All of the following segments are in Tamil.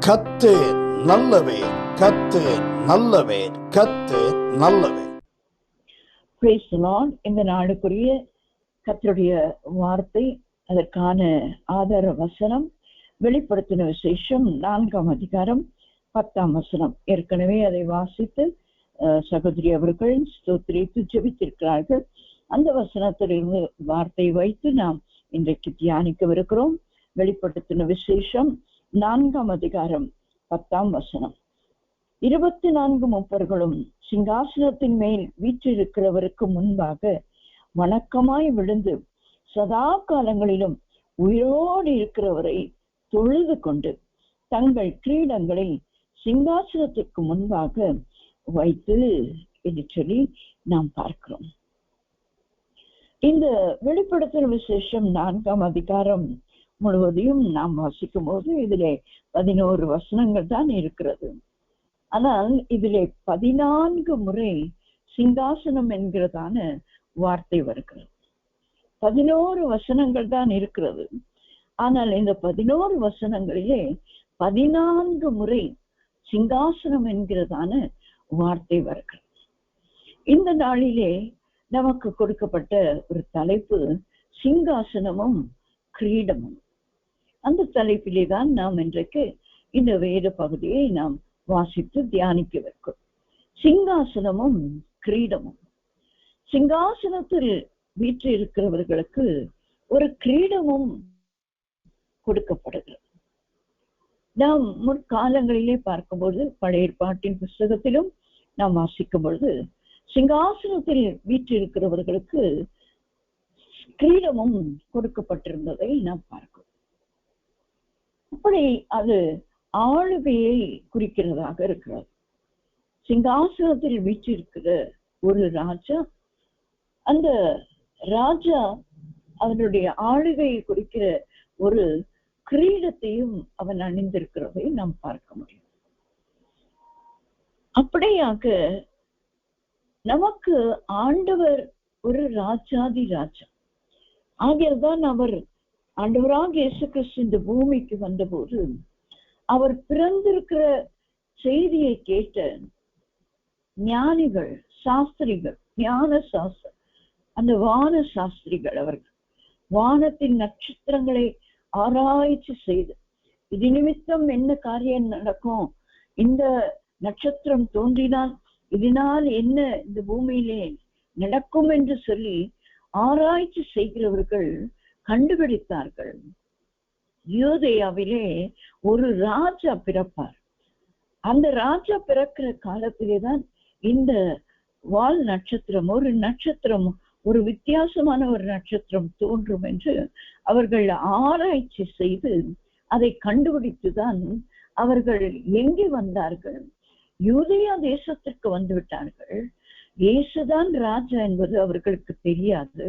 கர்த்தர் நல்லவர், கர்த்தர் நல்லவர், கர்த்தர் நல்லவர். Praise the Lord. இந்த நாளுக்குரிய கர்த்தருடைய வார்த்தை, அதற்கான ஆதார வசனம் வெளிப்படுத்தின விசேஷம் 4ஆம் அதிகாரம் 10ஆம் வசனம். ஏற்கனவே அதை வாசித்து சகோதரி அவர்கள் ஸ்தோத்திரித்து ஜெபித்திருக்கிறார்கள். அந்த வசனத்திலிருந்து வார்த்தை வைத்து நாம் இன்றைக்கு தியானிக்கவிருக்கிறோம். வெளிப்படுத்தின விசேஷம் 4ஆம் அதிகாரம் 10ஆம் வசனம். 24 மூப்பர்களும் சிங்காசனத்தின் மேல் வீற்றிருக்கிறவருக்கு முன்பாக வணக்கமாய் விழுந்து சதா காலங்களிலும் உயிரோடு இருக்கிறவரை தொழுது கொண்டு தங்கள் கிரீடங்களை சிங்காசனத்திற்கு முன்பாக வைத்து என்று சொல்லி நாம் பார்க்கிறோம். இந்த வெளிப்படுத்தின விசேஷம் 4ஆம் அதிகாரம் முழுவதையும் நாம் வாசிக்கும் போது இதிலே 11 வசனங்கள் தான் இருக்கிறது. ஆனால் இதிலே 14 முறை சிங்காசனம் என்கிறதான வார்த்தை வருகிறது. 11 வசனங்கள் தான் இருக்கிறது. ஆனால் இந்த 11 வசனங்களிலே 14 முறை சிங்காசனம் என்கிறதான வார்த்தை வருகிறது. இந்த நாளிலே நமக்கு கொடுக்கப்பட்ட ஒரு தலைப்பு சிங்காசனமும் கிரீடமும். அந்த தலைப்பிலே தான் நாம் இன்றைக்கு இந்த வேத பகுதியை நாம் வாசித்து தியானிக்க வைக்கும். சிங்காசனமும் கிரீடமும். சிங்காசனத்தில் வீற்றிருக்கிறவர்களுக்கு ஒரு கிரீடமும் கொடுக்கப்படுகிறது. நாம் முற்காலங்களிலே பார்க்கும்போது பழைய ஏற்பாட்டின் புஸ்தகத்திலும் நாம் வாசிக்கும் பொழுது சிங்காசனத்தில் வீற்றிருக்கிறவர்களுக்கு கிரீடமும் கொடுக்கப்பட்டிருந்ததை நாம் பார்க்கிறோம். அப்படி அது ஆளுகையை குறிக்கிறதாக இருக்கிறது. சிங்காசனத்தில் வீற்றிருக்கிற ஒரு ராஜா, அந்த ராஜா அவனுடைய ஆளுகையை குறிக்கிற ஒரு கிரீடத்தையும் அவன் அணிந்திருக்கிறதை நாம் பார்க்க முடியும். அப்படியாக நமக்கு ஆண்டவர் ஒரு ராஜாதி ராஜா. ஆகியதான் அவர் ஆண்டவராக இயேசு கிறிஸ்து இந்த பூமிக்கு வந்தபோது அவர் பிறந்திருக்கிற செய்தியை கேட்ட ஞானிகள், சாஸ்திரிகள், ஞான சாஸ்திர அந்த வான சாஸ்திரிகள் அவர்கள் வானத்தின் நட்சத்திரங்களை ஆராய்ச்சி செய்து இது நிமித்தம் என்ன காரியம் நடக்கும், இந்த நட்சத்திரம் தோன்றினால் இதனால் என்ன இந்த பூமியிலே நடக்கும் என்று சொல்லி ஆராய்ச்சி செய்கிறவர்கள் கண்டுபிடித்தார்கள். யூதேயாவிலே ஒரு ராஜா பிறப்பார். அந்த ராஜா பிறக்கிற காலத்திலேதான் இந்த வால் நட்சத்திரம், ஒரு நட்சத்திரம், ஒரு வித்தியாசமான ஒரு நட்சத்திரம் தோன்றும் என்று அவர்கள் ஆராய்ச்சி செய்து அதை கண்டுபிடித்துதான் அவர்கள் எங்கே வந்தார்கள்? யூதேயா தேசத்திற்கு வந்து விட்டார்கள். இயேசுதான் ராஜா என்பது அவர்களுக்கு தெரியாது.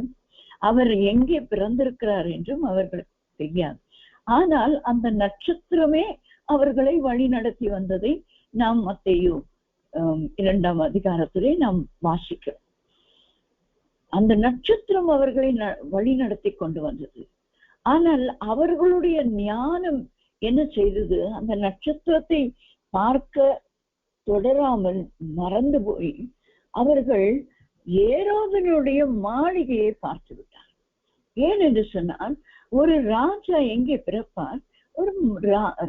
அவர் எங்கே பிறந்திருக்கிறார் என்றும் அவர்களுக்கு தெரியாது. ஆனால் அந்த நட்சத்திரமே அவர்களை வழி நடத்தி வந்ததை நாம் மத்தேயு 2ஆம் அதிகாரத்திலே நாம் வாசிக்கிறோம். அந்த நட்சத்திரம் அவர்களை வழி நடத்தி கொண்டு வந்தது. ஆனால் அவர்களுடைய ஞானம் என்ன செய்தது? அந்த நட்சத்திரத்தை பார்க்க தொடராமல் மறந்து போய் அவர்கள் ஏரோதனுடைய மாளிகையை பார்த்து விட்டார். ஏன் என்று சொன்னால், ஒரு ராஜா எங்கே பிறப்பார்? ஒரு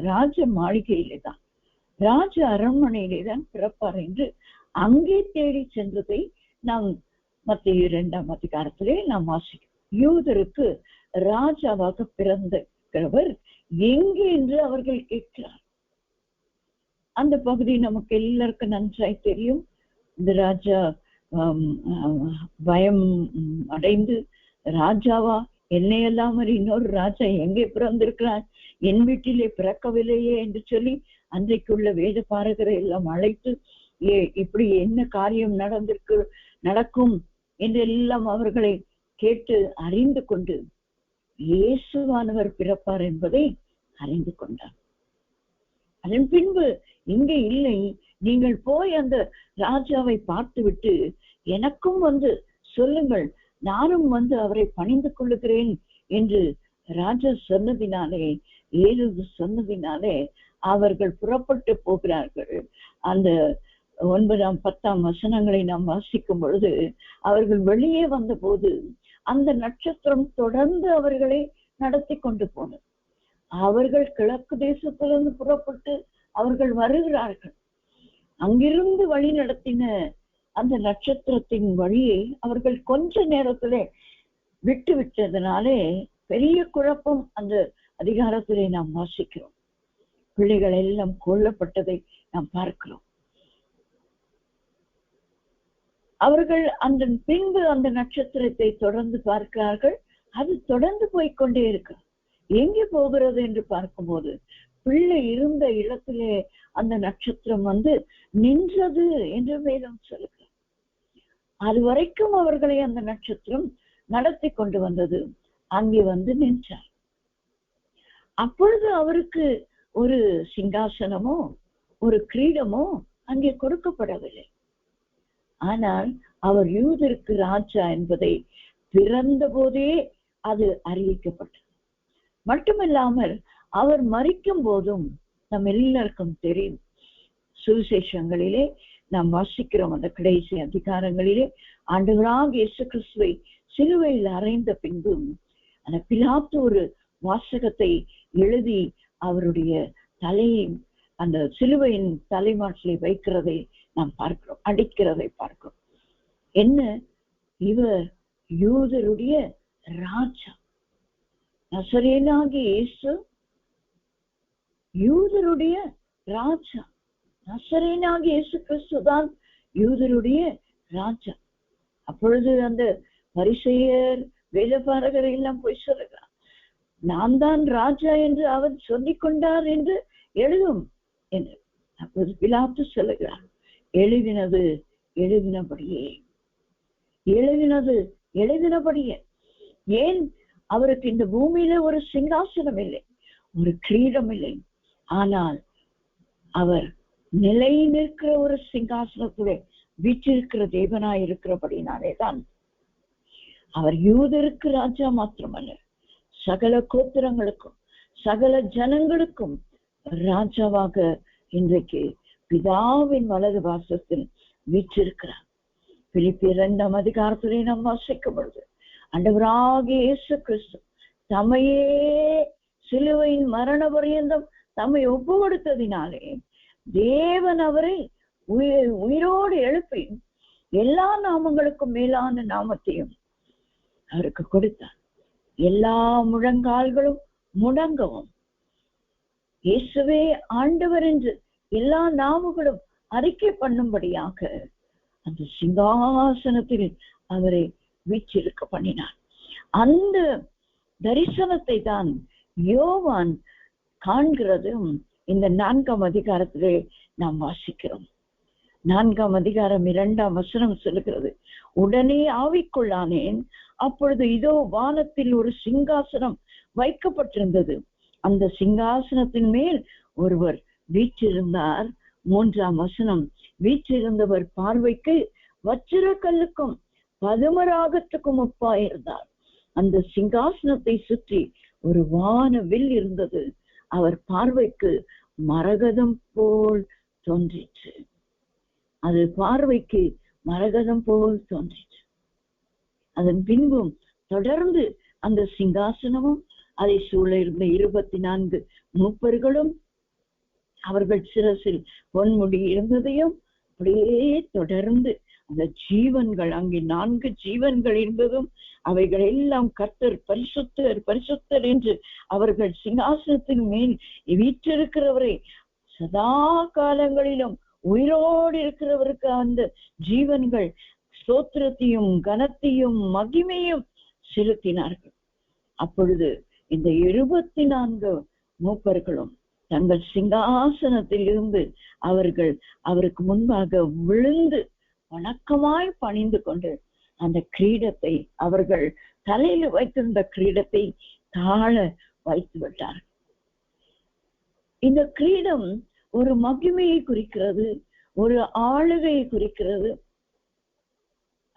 ராஜ மாளிகையிலே தான், ராஜ அரண்மனையிலே தான் பிறப்பார் என்று அங்கே தேடி சென்றதை நாம் மத்தேயு 2ஆம் அதிகாரத்திலே நாம் வாசிக்கிறோம். யூதருக்கு ராஜாவாக பிறந்தவர் எங்கே என்று அவர்கள் கேட்கிறார். அந்த பகுதி நமக்கு எல்லாருக்கும் நன்றாய் தெரியும். இந்த ராஜா பயம் அடைந்து, ராஜாவா, என்னையெல்லாம் இன்னொரு ராஜா எங்கே பிறந்திருக்கிறார், என் வீட்டிலே பிறக்கவில்லையே என்று சொல்லி அன்றைக்குள்ள வேத பாரகரை எல்லாம் அழைத்து இப்படி என்ன காரியம் நடக்கும் என்றெல்லாம் அவர்களை கேட்டு அறிந்து கொண்டு இயேசுவானவர் பிறப்பார் என்பதை அறிந்து கொண்டார். அதன் பின்பு இங்கே இல்லை, நீங்கள் போய் அந்த ராஜாவை பார்த்து விட்டு எனக்கும் வந்து சொல்லுங்கள், நானும் வந்து அவரை பணிந்து கொள்ளுகிறேன் என்று ராஜா சொன்னதினாலே, ஏழு சொன்னதினாலே அவர்கள் புறப்பட்டு போகிறார்கள். அந்த 9, 10 வசனங்களை நாம் வாசிக்கும் பொழுது, அவர்கள் வெளியே வந்த போது அந்த நட்சத்திரம் தொடர்ந்து அவர்களை நடத்தி கொண்டு போனது. அவர்கள் கிழக்கு தேசத்திலிருந்து புறப்பட்டு அவர்கள் வருகிறார்கள். அங்கிருந்து வழி நடத்தின அந்த நட்சத்திரத்தின் வழியை அவர்கள் கொஞ்ச நேரத்திலே விட்டு விட்டதுனாலே பெரிய குழப்பம் அந்த அதிகாரத்திலே நாம் வாசிக்கிறோம். பிள்ளைகள் எல்லாம் கொல்லப்பட்டதை நாம் பார்க்கிறோம். அவர்கள் அந்த பின்பு அந்த நட்சத்திரத்தை தொடர்ந்து பார்க்கிறார்கள். அது தொடர்ந்து போய்கொண்டே இருக்கு. எங்கே போகிறது என்று பார்க்கும்போது, பிள்ளை இருந்த இடத்திலே அந்த நட்சத்திரம் நின்றது என்று வேதம் சொல்லுகிறார். அது வரைக்கும் அவர்களை அந்த நட்சத்திரம் நடத்தி கொண்டு வந்தது. அங்கே நின்றார். அப்பொழுது அவருக்கு ஒரு சிங்காசனமோ ஒரு கிரீடமோ அங்கே கொடுக்கப்படவில்லை. ஆனால் அவர் யூதருக்கு ராஜா என்பதை பிறந்த போதே அது அறிவிக்கப்பட்டது. மட்டுமில்லாமல் அவர் மரிக்கும் போதும் நம் எல்லாருக்கும் தெரியும், சுவிசேஷங்களிலே நாம் வாசிக்கிறோம். அந்த கடைசி அதிகாரங்களிலே ஆண்டவராகிய இயேசு கிறிஸ்துவை சிலுவையில் அறைந்த பின்பும் அந்த பிலாத்து ஒரு வாசகத்தை எழுதி அவருடைய தலையை அந்த சிலுவையின் தலைமாட்டிலே வைக்கிறதை நாம் பார்க்கிறோம், அடிக்கிறதை பார்க்கிறோம். என்ன? இவர் யூதருடைய ராஜா, நசரேயனாகிய இயேசு யூதருடைய ராஜா. நசரேயனாகிய இயேசு கிறிஸ்து தான் யூதருடைய ராஜா. அப்பொழுது அந்த பரிசேயர் வேதபாரகர் எல்லாம் போய் சொல்லுகிறார், நான் தான் ராஜா என்று அவர் சொல்லிக் கொண்டார் என்று எழுதும் என்று. அப்போது பிலாத்து சொல்லுகிறார், எழுதினது எழுதினபடியே, எழுதினது எழுதினபடியே. ஏன்? அவருக்கு இந்த பூமியில ஒரு சிங்காசனம் இல்லை, ஒரு கிரீடம் இல்லை. ஆனால் அவர் நிலை நிற்கிற ஒரு சிங்காசனத்திலே வீற்றிருக்கிற தேவனாய் இருக்கிறபடினாலேதான் அவர் யூதருக்கு ராஜா மாத்திரமல்ல, சகல கோத்திரங்களுக்கும் சகல ஜனங்களுக்கும் ராஜாவாக இன்றைக்கு பிதாவின் வலது வாசத்தில் வீற்றிருக்கிறார். பிலிப்பியர் 2 அதிகாரத்திலே நாம் வாசிக்கும் பொழுது, ஆண்டவராகிய இயேசு கிறிஸ்து தம்மையே சிலுவையின் மரண பரியந்தம் தம்மை ஒப்பு கொடுத்ததினாலே தேவன் அவரை உயிரோடு எழுப்பி எல்லா நாமங்களுக்கும் மேலான நாமத்தையும் அவருக்கு கொடுத்தார். எல்லா முழங்கால்களும் முடங்கவும், இயேசுவே ஆண்டவர் என்று எல்லா நாமங்களும் அறிக்கை பண்ணும்படியாக அந்த சிங்காசனத்தில் அவரை வீற்றிருக்க பண்ணினார். அந்த தரிசனத்தை தான் யோவான் காண்கிறதும் இந்த 4 அதிகாரத்திலே நாம் வாசிக்கிறோம். 4 அதிகாரம் 2 வசனம் சொல்லுகிறது, உடனே ஆவிக்குள்ளானேன், அப்பொழுது இதோ வானத்தில் ஒரு சிங்காசனம் வைக்கப்பட்டிருந்தது, அந்த சிங்காசனத்தின் மேல் ஒருவர் வீற்றிருந்தார். 3 வசனம், வீற்றிருந்தவர் பார்வைக்கு வச்சிர கல்லுக்கும் பதுமராகத்துக்கும் ஒப்பாயிருந்தார். அந்த சிங்காசனத்தை சுற்றி ஒரு வான வில் இருந்தது, அவர் பார்வைக்கு மரகதம் போல் தோன்றிற்று. அது பார்வைக்கு மரகதம் போல் தோன்றிற்று. அதன் பின்பும் தொடர்ந்து அந்த சிங்காசனமும் அதை சூழ இருந்த 24 மூப்பர்களும் அவர்கள் சிரசில் பொன்முடி இருந்ததையும் அப்படியே தொடர்ந்து அந்த ஜீவன்கள், அங்கே 4 ஜீவன்கள் இருந்ததும் அவைகள் எல்லாம் கர்த்தர் பரிசுத்தர் பரிசுத்தர் என்று அவர்கள் சிங்காசனத்தின் மேல் வீற்றிருக்கிறவரை சதா காலங்களிலும் உயிரோடு இருக்கிறவருக்கு அந்த ஜீவன்கள் ஸ்தோத்திரத்தையும் கனத்தையும் மகிமையும் செலுத்தினார்கள். அப்பொழுது இந்த 24 மூப்பர்களும் தங்கள் சிங்காசனத்தில் இருந்து அவருக்கு முன்பாக விழுந்து வணக்கமாய் பணிந்து கொண்டு அந்த கிரீடத்தை, அவர்கள் தலையில் வைத்திருந்த கிரீடத்தை தாழ வைத்து விட்டார். இந்த கிரீடம் ஒரு மகிமையை குறிக்கிறது, ஒரு ஆளுகையை குறிக்கிறது.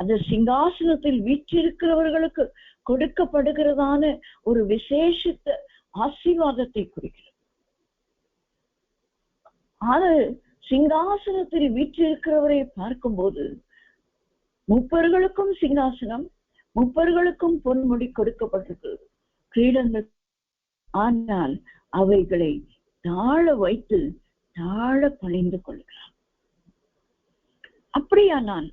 அந்த சிங்காசனத்தில் வீற்றிருக்கிறவர்களுக்கு கொடுக்கப்படுகிறதான ஒரு விசேஷித்த ஆசீர்வாதத்தை குறிக்கிறது. அது சிங்காசனத்தில் வீற்றிருக்கிறவரை பார்க்கும்போது முப்பர்களுக்கும் சிங்காசனம், முப்பர்களுக்கும் பொன்முடி கொடுக்கப்பட்டிருக்கிறது, கிரீடங்கள். ஆனால் அவைகளை தாழ வைத்து தாழ பணிந்து கொள்கிறார். அப்படியானால்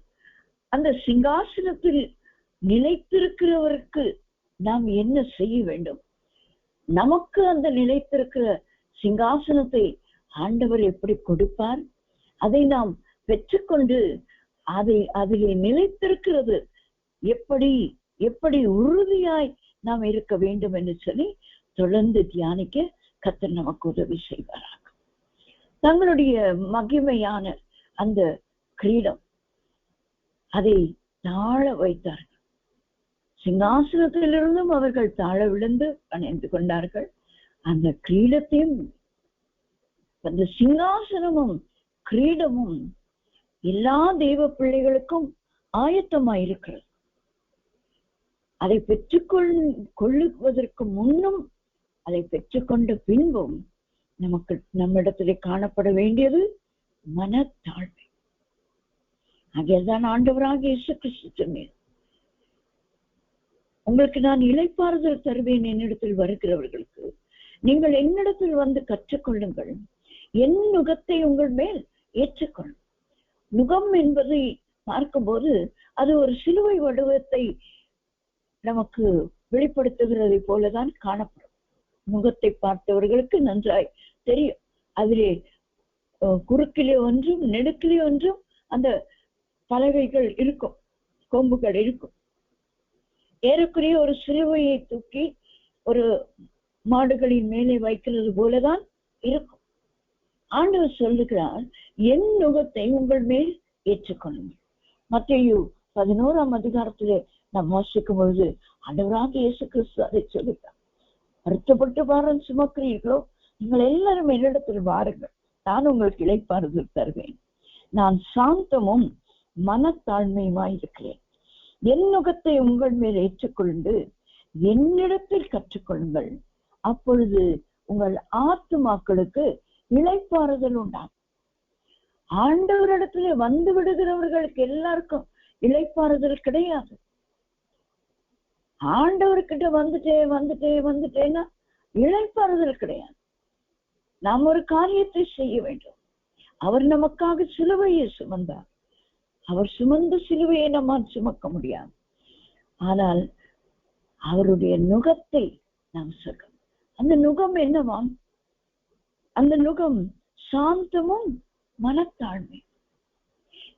அந்த சிங்காசனத்தில் நிலைத்திருக்கிறவருக்கு நாம் என்ன செய்ய வேண்டும்? நமக்கு அந்த நிலைத்திருக்கிற சிங்காசனத்தை ஆண்டவர் எப்படி கொடுப்பார்? அதை நாம் பெற்றுக்கொண்டு அதிலே நிலைத்திருக்கிறது எப்படி எப்படி உறுதியாய் நாம் இருக்க வேண்டும் என்று சொல்லி தொடர்ந்து தியானிக்க கர்த்தர் நமக்கு உதவி செய்வாராக. தங்களுடைய மகிமையான அந்த கிரீடம் அதை தாழ வைத்தார்கள். சிங்காசனத்திலிருந்தும் அவர்கள் தாழ விழுந்து அணைந்து கொண்டார்கள். அந்த கிரீடத்தையும், அந்த சிங்காசனமும் கிரீடமும் எல்லா தெய்வ பிள்ளைகளுக்கும் ஆயத்தமாயிருக்கிறது. அதை பெற்றுக்கொள்வதற்கு முன்னும் அதை பெற்றுக்கொண்ட பின்பும் நம்மிடத்திலே காணப்பட வேண்டியது மனத்தாழ்மை. அங்கேதான் ஆண்டவராக இயேசு கிறிஸ்து சொன்னார், உங்களுக்கு நான் இளைப்பாறுதல் தருவேன் என்னிடத்தில் வருகிறவர்களுக்கு. நீங்கள் என்னிடத்தில் வந்து கற்றுக்கொள்ளுங்கள், என் நுகத்தை உங்கள் மேல் ஏற்றுக்கொள்ளும். நுகம் என்பதை பார்க்கும்போது அது ஒரு சிலுவை வடிவத்தை நமக்கு வெளிப்படுத்துகிறதை போலதான் காணப்படும். முகத்தை பார்த்தவர்களுக்கு நன்றாய் தெரியும். அதிலே குறுக்கிலே ஒன்றும் நெடுக்கிலே ஒன்றும் அந்த பலகைகள் இருக்கும், கொம்புகள் இருக்கும். ஏறக்குறைய ஒரு சிலுவையை தூக்கி ஒரு மாடுகளின் மேலே வைக்கிறது போலதான் இருக்கும். ஆண்டவர் சொல்லுகிறார், என் நுகத்தை உங்கள் மேல் ஏற்றுக்கொள்ளுங்கள். மத்தேயு 11ஆம் அதிகாரத்திலே நாம் வாசிக்கும் பொழுது ஆண்டவராக இயேசு கிறிஸ்து அதை சொல்லுகிறார், வருத்தப்பட்டு பாரம் சுமக்கிறீர்களோ நீங்கள் எல்லாரும் என்னிடத்தில் வாருங்கள், நான் உங்களுக்கு இளைப்பாறுதல் தருவேன். நான் சாந்தமும் மனத்தாழ்மையுமாய் இருக்கிறேன். என் நுகத்தை உங்கள் மேல் ஏற்றுக்கொண்டு என்னிடத்தில் கற்றுக்கொள்ளுங்கள், அப்பொழுது உங்கள் ஆத்துமாக்களுக்கு இளைப்பாறுதல் உண்டாகும். ஆண்டவரிடத்திலே வந்து விடுகிறவர்களுக்கு எல்லாருக்கும் இளைப்பாறுதல் கிடையாது. ஆண்டவர்கிட்ட வந்துட்டேன்னா இளைப்பாறுதல் கிடையாது. நாம் ஒரு காரியத்தை செய்ய வேண்டும். அவர் நமக்காக சிலுவையை சுமந்தார். அவர் சுமந்த சிலுவையை நம்மால் சுமக்க முடியாது. ஆனால் அவருடைய நுகத்தை நாம் சுகம். அந்த நுகம் என்னவாம்? அந்த நுகம் சாந்தமும் மனத்தாழ்மை.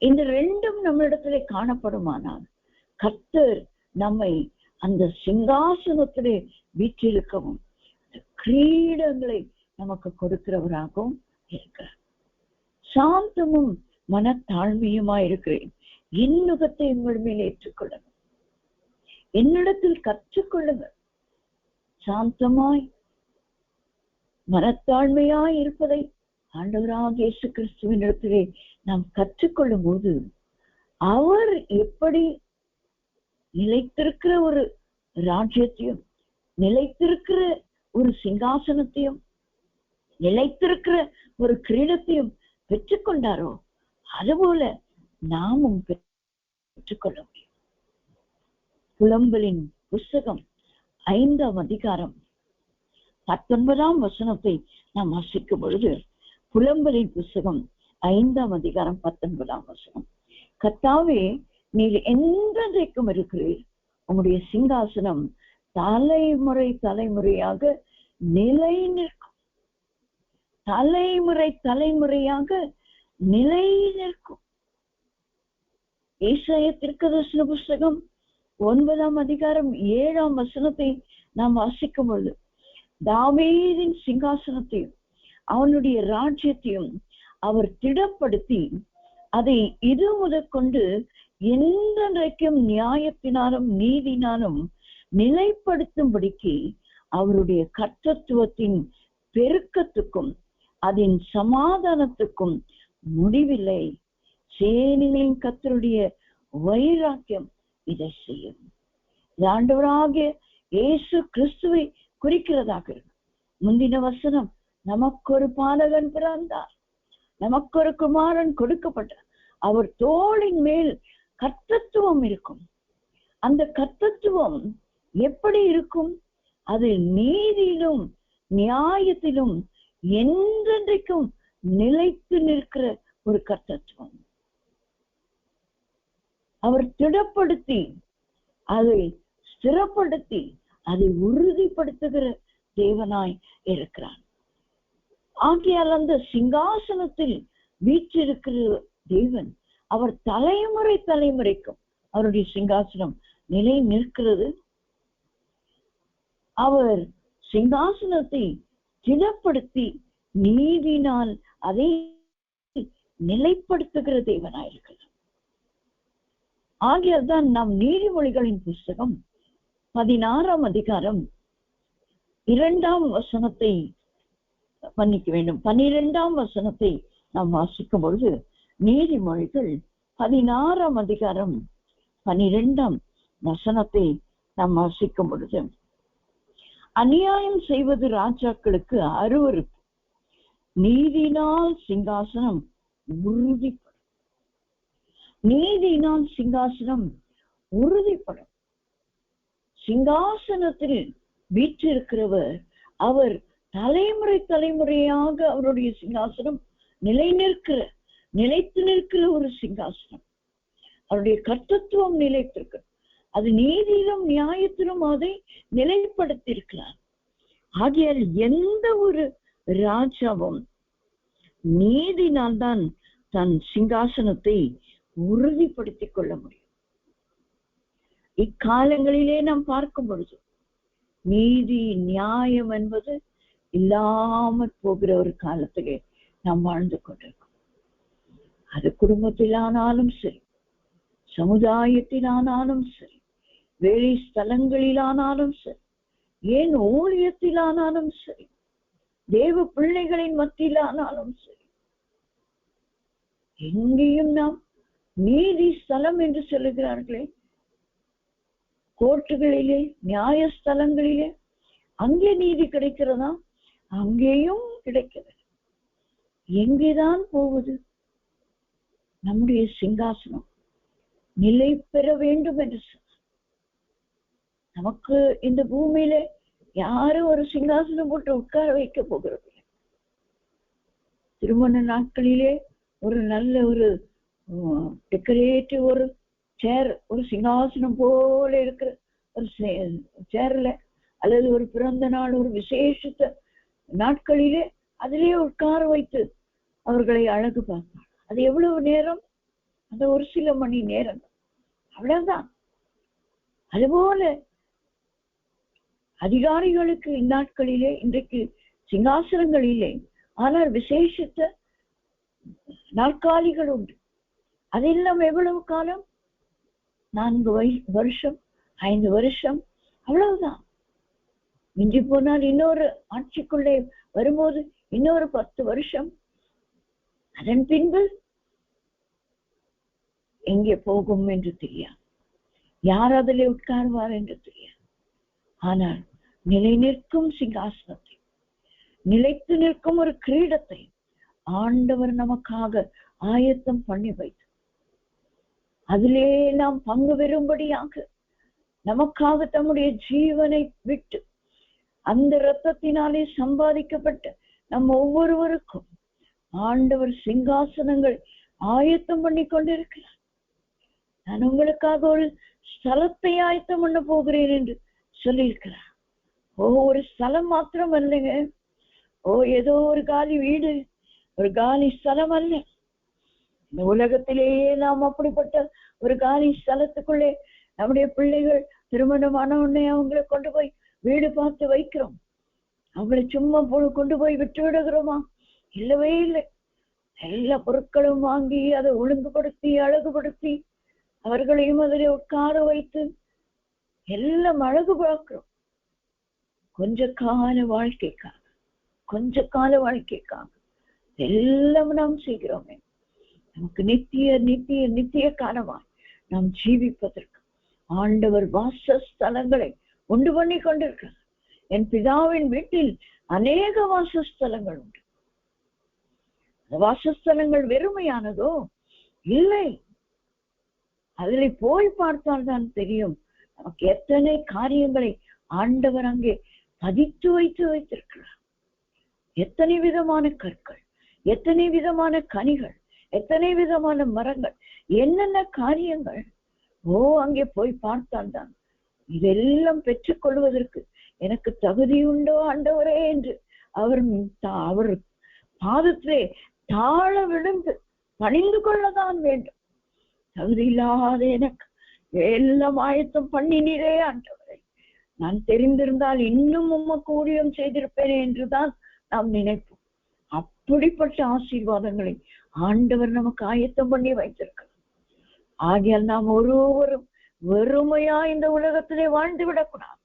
இந்த ரெண்டும் நம்மிடத்திலே காணப்படுமானால் கர்த்தர் நம்மை அந்த சிங்காசனத்திலே வீற்றிருக்கவும் கிரீடங்களை நமக்கு கொடுக்கிறவராகவும் இருக்கிறார். சாந்தமும் மனத்தாழ்மையுமாய் இருக்கிறேன், என் நுகத்தை உங்கள் மேல் ஏற்றுக்கொள்ளுங்கள், என்னிடத்தில் கற்றுக்கொள்ளுங்கள். சாந்தமாய் மனத்தாழ்மையாய் இருப்பதை ஆண்டவராக இயேசு கிறிஸ்துவின் இடத்திலே நாம் கற்றுக்கொள்ளும் போது அவர் எப்படி நிலைத்திருக்கிற ஒரு ராஜ்யத்தையும், நிலைத்திருக்கிற ஒரு சிங்காசனத்தையும், நிலைத்திருக்கிற ஒரு கிரீடத்தையும் பெற்றுக்கொண்டாரோ அதுபோல நாமும் பெற்றுக்கொள்ள முடியும். புலம்பலின் புஸ்தகம் 5ஆம் அதிகாரம் 19ஆம் வசனத்தை நாம் வாசிக்கும் பொழுது, புலம்பலின் புஸ்தகம் 5ஆம் அதிகாரம் 19ஆம் வசனம், கர்த்தாவே நீர் என்றைக்கும் இருக்கிறீர், உம்முடைய சிங்காசனம் தலைமுறை தலைமுறையாக நிலை நிற்கும். தலைமுறை தலைமுறையாக நிலை நிற்கும். ஏசாயா தீர்க்கதரிசன புஸ்தகம் 9ஆம் அதிகாரம் 7ஆம் வசனத்தை நாம் வாசிக்கும் பொழுது, தாவீதின் சிங்காசனத்தையும் அவனுடைய ராஜ்யத்தையும் அவர் திடப்படுத்தி அதை இது முதற்கொண்டு என்றைக்கும் நியாயத்தினாலும் நீதினாலும் நிலைப்படுத்தும்படிக்கு அவருடைய கர்த்தத்துவத்தின் பெருக்கத்துக்கும் அதன் சமாதானத்துக்கும் முடிவில்லை. சேனைகளின் கர்த்தருடைய வைராக்கியம் இதை செய்யும். ஆண்டவராகிய இயேசு கிறிஸ்துவை குறிக்கிறதாக இருக்கு. முந்தின வசனம், நமக்கு ஒரு பாலகன் பிறந்தார், நமக்கு ஒரு குமாரன் கொடுக்கப்பட்டார். அவர் தோளின் மேல் கர்த்தத்துவம் இருக்கும். அந்த கர்த்தத்துவம் எப்படி இருக்கும்? அது நீதியிலும் நியாயத்திலும் என்றென்றைக்கும் நிலைத்து நிற்கிற ஒரு கர்த்தத்துவம். அவர் திடப்படுத்தி அதை ஸ்திரப்படுத்தி அதை உறுதிப்படுத்துகிற தேவனாய் இருக்கிறார். ஆகையால் அந்த சிங்காசனத்தில் வீற்றிருக்கிற தேவன், அவர் தலைமுறை தலைமுறைக்கும் அவருடைய சிங்காசனம் நிலை நிற்கிறது. அவர் சிங்காசனத்தை திடப்படுத்தி நீதினால் அதை நிலைப்படுத்துகிற தேவனாயிருக்கிறார். ஆகையால் தான் நாம் நீதிமொழிகளின் புஸ்தகம் 16ஆம் அதிகாரம் 2ஆம் வசனத்தை மன்னிக்க வேண்டும் 12ஆம் வசனத்தை நாம் வாசிக்கும் பொழுது, நீதிமொழிகள் 16ஆம் அதிகாரம் 12ஆம் வசனத்தை நாம் வாசிக்கும் பொழுது, அநியாயம் செய்வது ராஜாக்களுக்கு அருவருப்பு, நீதியினால் சிங்காசனம் உறுதிப்படும். நீதியினால் சிங்காசனம் உறுதிப்படும். சிங்காசனத்தில் வீற்றிருக்கிறவர், அவர் தலைமுறை தலைமுறையாக அவருடைய சிங்காசனம் நிலைத்து நிற்கிற ஒரு சிங்காசனம். அவருடைய கர்த்தத்துவம் நிலைத்திருக்கு. அது நீதியிலும் நியாயத்திலும் அதை நிலைப்படுத்தியிருக்கிறார். ஆகையால் எந்த ஒரு ராஜாவும் நீதினால் தான் தன் சிங்காசனத்தை உறுதிப்படுத்திக் கொள்ள முடியும். இக்காலங்களிலே நாம் பார்க்கும் பொழுது நீதி நியாயம் என்பது இல்லாமல் போகிற ஒரு காலத்திலே நாம் வாழ்ந்து கொண்டிருக்கோம். அது குடும்பத்திலானாலும் சரி, சமுதாயத்திலானாலும் சரி, வேலை ஸ்தலங்களிலானாலும் சரி, ஏன் ஊழியத்திலானாலும் சரி, தேவ பிள்ளைகளின் மத்தியிலானாலும் சரி, எங்கேயும் நாம் நீதி ஸ்தலம் என்று சொல்லுகிறார்களே, கோர்ட்டுகளிலே, நியாயஸ்தலங்களிலே, அங்கே நீதி கிடைக்கிறதா? அங்கேயும் கிடைக்கிறது. எங்கேதான் போவது? நம்முடைய சிங்காசனம் நிலை பெற வேண்டும் என்று சொன்னார். நமக்கு இந்த பூமியில யாரும் ஒரு சிங்காசனம் போட்டு உட்கார வைக்க போகிறது. திருமண நாட்களிலே ஒரு நல்ல ஒரு டெக்கரேட்டிவ் ஒரு சேர், ஒரு சிங்காசனம் போல இருக்கிற ஒரு சேர்ல, அல்லது ஒரு பிறந்த நாள், ஒரு விசேஷத்த நாட்களிலே அதிலே உட்கார வைத்து அவர்களை அழகு பார்ப்பார். அது எவ்வளவு நேரம்? அந்த ஒரு சில மணி நேரம், அவ்வளவுதான். அதுபோல அதிகாரிகளுக்கு இந்நாட்களிலே இன்றைக்கு சிங்காசனங்களிலே, ஆனால் விசேஷத்த நாற்காலிகள் உண்டு. அதெல்லாம் எவ்வளவு காலம்? 4 வருஷம், 5 வருஷம், அவ்வளவுதான். மிஞ்சி போனால் இன்னொரு ஆட்சிக்குள்ளே வரும்போது இன்னொரு 10 வருஷம். அதன் பின்பு எங்கே போகும் என்று தெரியாது, யார் அதிலே உட்கார்வார் என்று தெரியாது. ஆனால் நிலை நிற்கும் சிங்காசனத்தை, நிலைத்து நிற்கும் ஒரு கிரீடத்தை ஆண்டவர் நமக்காக ஆயத்தம் பண்ணி வைத்து, அதிலே நாம் பங்கு பெறும்படியாக நமக்காக தம்முடைய ஜீவனை விட்டு அந்த இரத்தத்தினாலே சம்பாதிக்கப்பட்ட நம்ம ஒவ்வொருவருக்கும் ஆண்டவர் சிங்காசனங்கள் ஆயத்தம் பண்ணி கொண்டிருக்கிறார். நான் உங்களுக்காக ஒரு ஸ்தலத்தை ஆயத்தம் பண்ண போகிறேன் என்று சொல்லியிருக்கிறார். ஒரு ஸ்தலம் மாத்திரம் அல்லங்க, ஏதோ ஒரு காலி வீடு, ஒரு காலி ஸ்தலம் அல்ல. இந்த உலகத்திலேயே நாம் அப்படிப்பட்ட ஒரு காலி ஸ்தலத்துக்குள்ளே நம்முடைய பிள்ளைகள் திருமணமான உடனே அவங்களை கொண்டு போய் வீடு பார்த்து வைக்கிறோம். அவங்களை சும்மா கொண்டு போய் விட்டு விடுகிறோமா? இல்லவே இல்லை. எல்லா பொருட்களும் வாங்கி அதை ஒழுங்குபடுத்தி அழகுபடுத்தி அவர்களையும் அதில் உட்கார வைத்து எல்லாம் அழகு பார்க்கிறோம். கொஞ்ச கால வாழ்க்கைக்காக எல்லாம் நாம் செய்கிறோமே. நமக்கு நித்திய நித்திய நித்திய காலமாய் நாம் ஜீவிப்பதற்கு ஆண்டவர் வாசஸ்தலங்களை உண்டு பண்ணி கொண்டிருக்கிறார். என் பிதாவின் வீட்டில் அநேக வாசஸ்தலங்கள் உண்டு. வாசஸ்தலங்கள் வெறுமையானதோ? இல்லை. அதில் போய் பார்த்தால் தான் தெரியும் நமக்கு எத்தனை காரியங்களை ஆண்டவர் அங்கே பதித்து வைத்திருக்கிறார். எத்தனை விதமான கற்கள், எத்தனை விதமான கனிகள், எத்தனை விதமான மரங்கள், என்னென்ன காரியங்கள். அங்கே போய் பார்த்தால் தான் இதெல்லாம் பெற்றுக்கொள்வதற்கு எனக்கு தகுதி உண்டோ ஆண்டவரே என்று அவர் பாதத்திலே தாழ விழுந்து பணிந்து கொள்ளதான் வேண்டும். தகுதி இல்லாத எனக்கு எல்லாம் ஆயத்தம் பண்ணினீரே ஆண்டவரே, நான் தெரிந்திருந்தால் இன்னும் உமக்கு ஊழியம் செய்திருப்பேனே என்றுதான் நாம் நினைப்போம். அப்படிப்பட்ட ஆசீர்வாதங்களை ஆண்டவர் நமக்கு ஆயத்தம் பண்ணி வைத்திருக்கிறார். ஆகியால் நாம் ஒருவரும் வெறுமையா இந்த உலகத்திலே வாழ்ந்து விடக்கூடாது.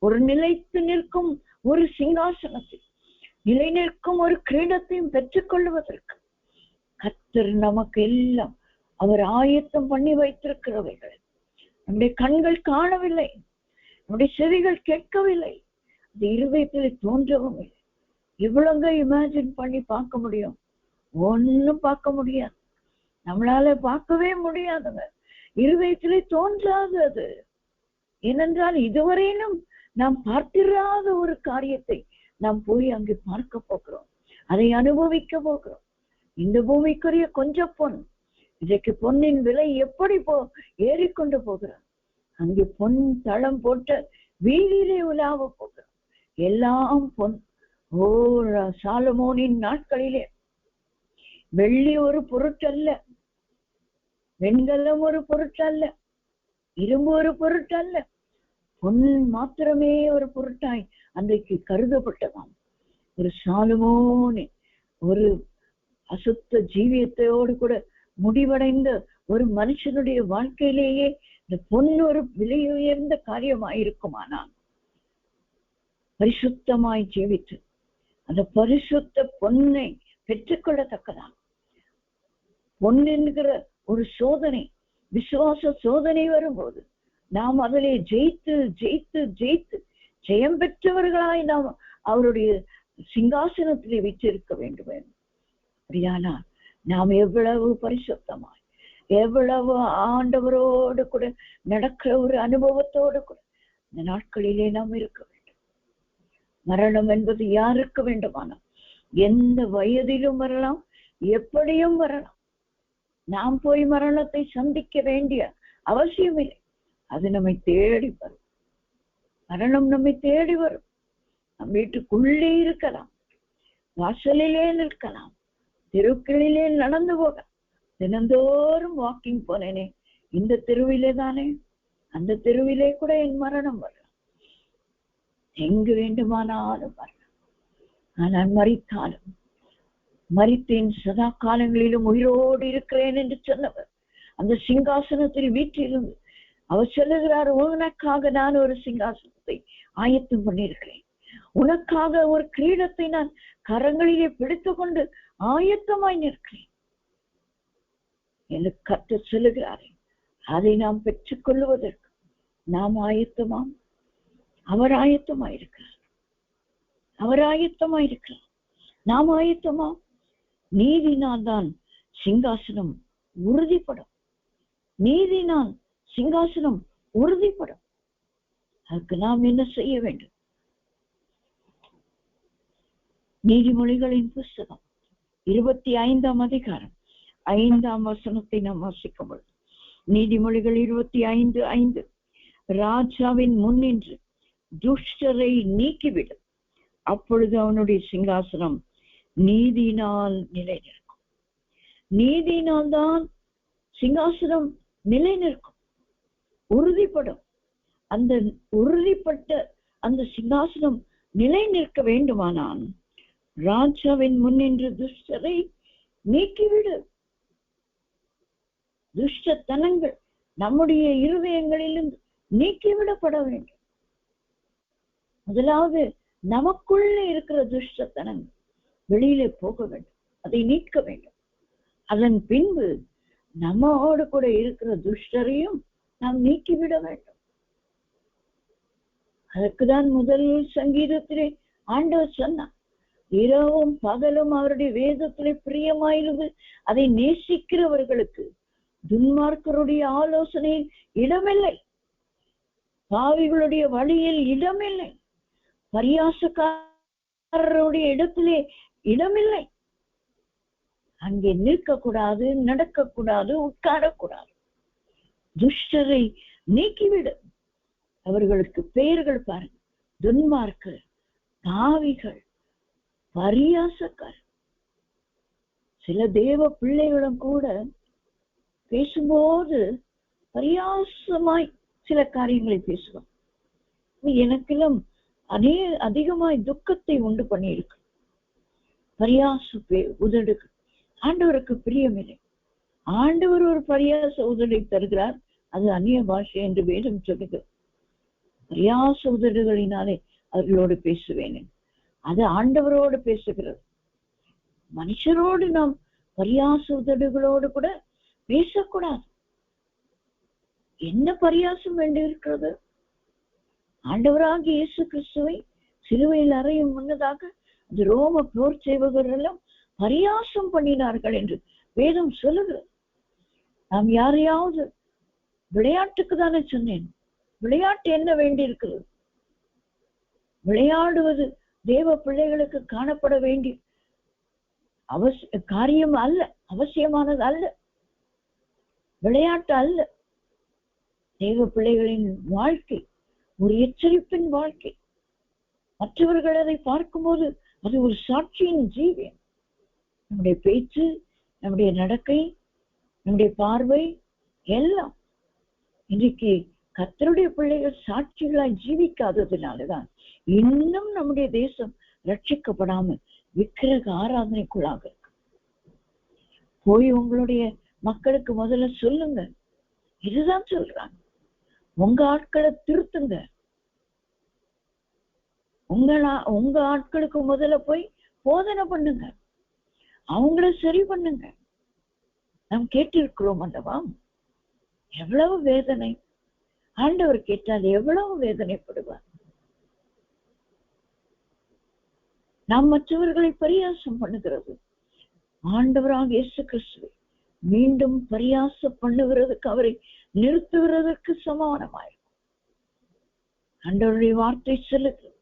ஒரு நிலைத்து நிற்கும் ஒரு சிங்காசனத்தில் நிலை நிற்கும் ஒரு கிரீடத்தையும் பெற்றுக்கொள்வதற்கு கர்த்தர் நமக்கு எல்லாம் அவர் ஆயத்தம் பண்ணி வைத்திருக்கிறவைகள் நம்முடைய கண்கள் காணவில்லை, நம்முடைய செவிகள் கேட்கவில்லை, அது இருதயத்தில் தோன்றவும் இல்லை. இவ்வளவு இமேஜின் பண்ணி பார்க்க முடியும்? ஒன்னும் பார்க்க முடியாது. நம்மளால பார்க்கவே முடியாதுங்க. இருதயத்திலே தோன்றாது அது. ஏனென்றால் இதுவரையிலும் நாம் பார்த்திராத ஒரு காரியத்தை நாம் போய் அங்கு பார்க்க போகிறோம், அதை அனுபவிக்க போகிறோம். இந்த பூமிக்குரிய கொஞ்சம் பொன், இதற்கு பொன்னின் விலை எப்படி ஏறிக்கொண்டு போகிறோம். அங்கே பொன் தளம் போட்ட வீதியிலே உலாவ போகிறோம். எல்லாம் பொன். சாலமோனின் நாட்களிலே வெள்ளி ஒரு பொருட்டல்ல, வெண்கலம் ஒரு பொருட்டல்ல, இரும்பு ஒரு பொருட்டல்ல, பொன் மாத்திரமே ஒரு பொருட்டாய் அன்றைக்கு கருதப்பட்டதாம். ஒரு சாலமோனே ஒரு அசுத்த ஜீவியத்தோடு கூட முடிவடைந்த ஒரு மனுஷனுடைய வாழ்க்கையிலேயே இந்த பொன் ஒரு விலை உயர்ந்த காரியமாயிருக்குமானால் பரிசுத்தமாய் ஜீவித்து அந்த பரிசுத்த பொன்னை பெற்றுக்கொள்ளத்தக்கதான். பொன் என்கிற ஒரு சோதனை, விசுவாச சோதனை வரும்போது நாம் அதிலே ஜெயித்து ஜெயித்து ஜெயித்து ஜெயம் பெற்றவர்களாய் நாம் அவருடைய சிங்காசனத்திலே வீற்றிருக்க வேண்டும். அப்படியானால் நாம் எவ்வளவு பரிசுத்தமாய், எவ்வளவு ஆண்டவரோடு கூட நடக்கிற ஒரு அனுபவத்தோடு கூட இந்த நாட்களிலே நாம் இருக்க வேண்டும். மரணம் என்பது யாருக்கு வேண்டுமானால் எந்த வயதிலும் வரலாம், எப்படியும் வரலாம். நாம் போய் மரணத்தை சந்திக்க வேண்டிய அவசியம் இல்லை. அது நம்மை தேடி வரும். மரணம் நம்மை தேடி வரும். நம் வீட்டுக்குள்ளே இருக்கலாம், வாசலிலே நிற்கலாம், தெருக்களிலே நடந்து போக. தினந்தோறும் வாக்கிங் போனேனே, இந்த தெருவிலே தானே, அந்த தெருவிலே கூட என் மரணம் வரலாம். எங்கு வேண்டுமானாலும் வரலாம். நான் மரித்தாலும் மரித்தேன், சதா காலங்களிலும் உயிரோடு இருக்கிறேன் என்று சொன்னவர் அந்த சிங்காசனத்தில் வீற்றிருந்து அவர் சொல்லுகிறார், உனக்காக நான் ஒரு சிங்காசனத்தை ஆயத்தம் பண்ணியிருக்கிறேன், உனக்காக ஒரு கிரீடத்தை நான் கரங்களிலே பிடித்து கொண்டு ஆயத்தமாய் நிற்கிறேன் என்று கர்த்தர் சொல்லுகிறாரே. அதை நாம் பெற்றுக் கொள்வதற்கு நாம் ஆயத்தமாம். அவர் ஆயத்தமாயிருக்கிறார், அவர் ஆயத்தமாயிருக்கிறார். நாம் ஆயத்தமாம். நீதினால் தான் சிங்காசனம் உறுதிப்படும். நீதினால் சிங்காசனம் உறுதிப்படும். அதுக்கு நாம் என்ன செய்ய வேண்டும்? நீதிமொழிகளின் புஸ்தகம் 25ஆம் அதிகாரம் 5ஆம் வசனத்தை நாம் வாசிக்கும் பொழுது, நீதிமொழிகள் 25:5, ராஜாவின் முன்னின்று துஷ்டரை நீக்கிவிடும், அப்பொழுது அவனுடைய சிங்காசனம் நீதியினால் நிலை நிற்கும். நீதியினால் தான் சிங்காசனம் நிலை நிற்கும், உறுதிப்படும். அந்த உறுதிப்பட்ட அந்த சிங்காசனம் நிலை நிற்க வேண்டுமானால் ராஜாவின் முன்னின்று துஷ்டரை நீக்கிவிடு. துஷ்டத்தனங்கள் நம்முடைய இருதயங்களிலிருந்து நீக்கிவிடப்பட வேண்டும். முதலாவது நமக்குள்ளே இருக்கிற துஷ்டத்தனங்கள் வெளியிலே போக வேண்டும், அதை நீக்க வேண்டும். அதன் பின்பு நம்மோடு கூட இருக்கிற துஷ்டரையும் நாம் நீக்கிவிட வேண்டும். அதற்குதான் முதல் சங்கீதத்திலே ஆண்டவர் சொன்னார், இரவும் பகலும் அவருடைய வேதத்திலே பிரியமாயிருந்து அதை நேசிக்கிறவர்களுக்கு துன்மார்க்கருடைய ஆலோசனையில் இடமில்லை, பாவிகளுடைய வழியில் இடமில்லை, பரியாசக்காரருடைய இடத்திலே இடமில்லை. அங்கே நிற்கக்கூடாது, நடக்கக்கூடாது, உட்காரக்கூடாது. துஷ்டரை நீக்கிவிடு. அவர்களுக்கு பெயர்கள் பாருங்க: துன்மார்க்கர், பாவிகள், பரியாசக்காரர். சில தேவ பிள்ளைகளும் கூட பேசும்போது பரியாசமாய் சில காரியங்களை பேசுவாங்க. எனக்கெல்லாம் அதிகமாய் துக்கத்தை உண்டு பண்ணியிருக்கு. பரியாச உதடுகள் ஆண்டவருக்கு பிரியமில்லை. ஆண்டவர் ஒரு பரியாச உதடை தருகிறார், அது அந்நிய பாஷை என்று வேதம் சொல்லுகிறது. பரியாச உதடுகளினாலே அவர்களோடு பேசுவேன், அது ஆண்டவரோடு பேசுகிறது. மனுஷரோடு நாம் பரியாச உதடுகளோடு கூட பேசக்கூடாது. என்ன பரியாசம் வேண்டி இருக்கிறது? ஆண்டவராகிய இயேசு கிறிஸ்துவை சிலுவையில் அறையும் முன்னதாக அந்த ரோம போர் செய்வதெல்லாம் பரியாசம் பண்ணினார்கள் என்று வேதம் சொல்லுகிறது. நாம் யாரையாவது விளையாட்டுக்கு தானே சொன்னேன். விளையாட்டு என்ன வேண்டி இருக்கிறது? விளையாடுவது தேவ பிள்ளைகளுக்கு காணப்பட வேண்டிய காரியம் அல்ல, அவசியமானது அல்ல, விளையாட்டு அல்ல. தேவ பிள்ளைகளின் வாழ்க்கை ஒரு எச்சரிப்பின் வாழ்க்கை. மற்றவர்கள் அதை பார்க்கும்போது அது ஒரு சாட்சியின் ஜீவியம். நம்முடைய பேச்சு, நம்முடைய நடக்கை, நம்முடைய பார்வை எல்லாம் இன்றைக்கு கர்த்தருடைய பிள்ளைகள் சாட்சிகளாய் ஜீவிக்காததுனாலதான் இன்னும் நம்முடைய தேசம் ரட்சிக்கப்படாமல் விக்கிரக ஆராதனைக்குள்ளாக இருக்கு. போய் உங்களுடைய மக்களுக்கு முதல்ல சொல்லுங்க, இதுதான் சொல்றாங்க. உங்க ஆட்களை திருத்துங்க. உங்க ஆட்களுக்கு முதல்ல போய் போதனை பண்ணுங்க, அவங்கள சரி பண்ணுங்க. நாம் கேட்டிருக்கிறோம் அல்லவா? எவ்வளவு வேதனை! ஆண்டவர் கேட்டால் எவ்வளவு வேதனைப்படுவார். நாம் மற்றவர்களை பரியாசம் பண்ணுகிறது ஆண்டவராக இயேசு கிறிஸ்துவை மீண்டும் பரியாசம் பண்ணுகிறதுக்கு, அவரை நிறுத்துகிறதற்கு சமானமாயிருக்கும். ஆண்டவருடைய வார்த்தை சொல்லுகிறது,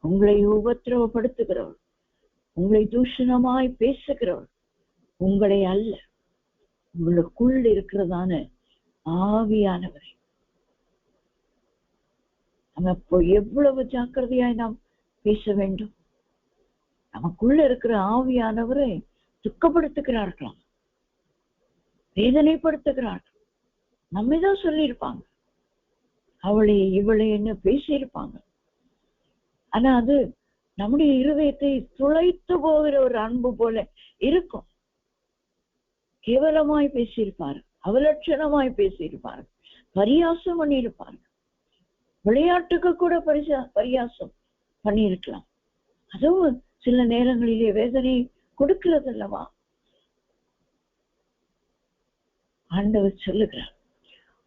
உங்களை உபத்திரவப்படுத்துகிறவர், உங்களை தூஷணமாய் பேசுகிறவர் உங்களை அல்ல, உங்களுக்குள் இருக்கிறதான ஆவியானவரை. நம்ம இப்போ எவ்வளவு ஜாக்கிரதையாய் நாம் பேச வேண்டும். நமக்குள்ள இருக்கிற ஆவியானவரை துக்கப்படுத்துகிறார்களாம், வேதனைப்படுத்துகிறார்கள். நம்மதான் சொல்லியிருப்பாங்க, அவளை இவளை என்ன பேசியிருப்பாங்க. ஆனா அது நம்முடைய இருதயத்தை துளைத்து போகிற ஒரு அன்பு போல இருக்கும். கேவலமாய் பேசியிருப்பாரு, அவலட்சணமாய் பேசியிருப்பாரு, பரியாசம் பண்ணியிருப்பாரு, விளையாட்டுக்கு கூட பரியாசம் பண்ணியிருக்கலாம். அதுவும் சில நேரங்களிலே வேதனை கொடுக்கிறது அல்லவா? ஆண்டவர் சொல்லுகிறார்,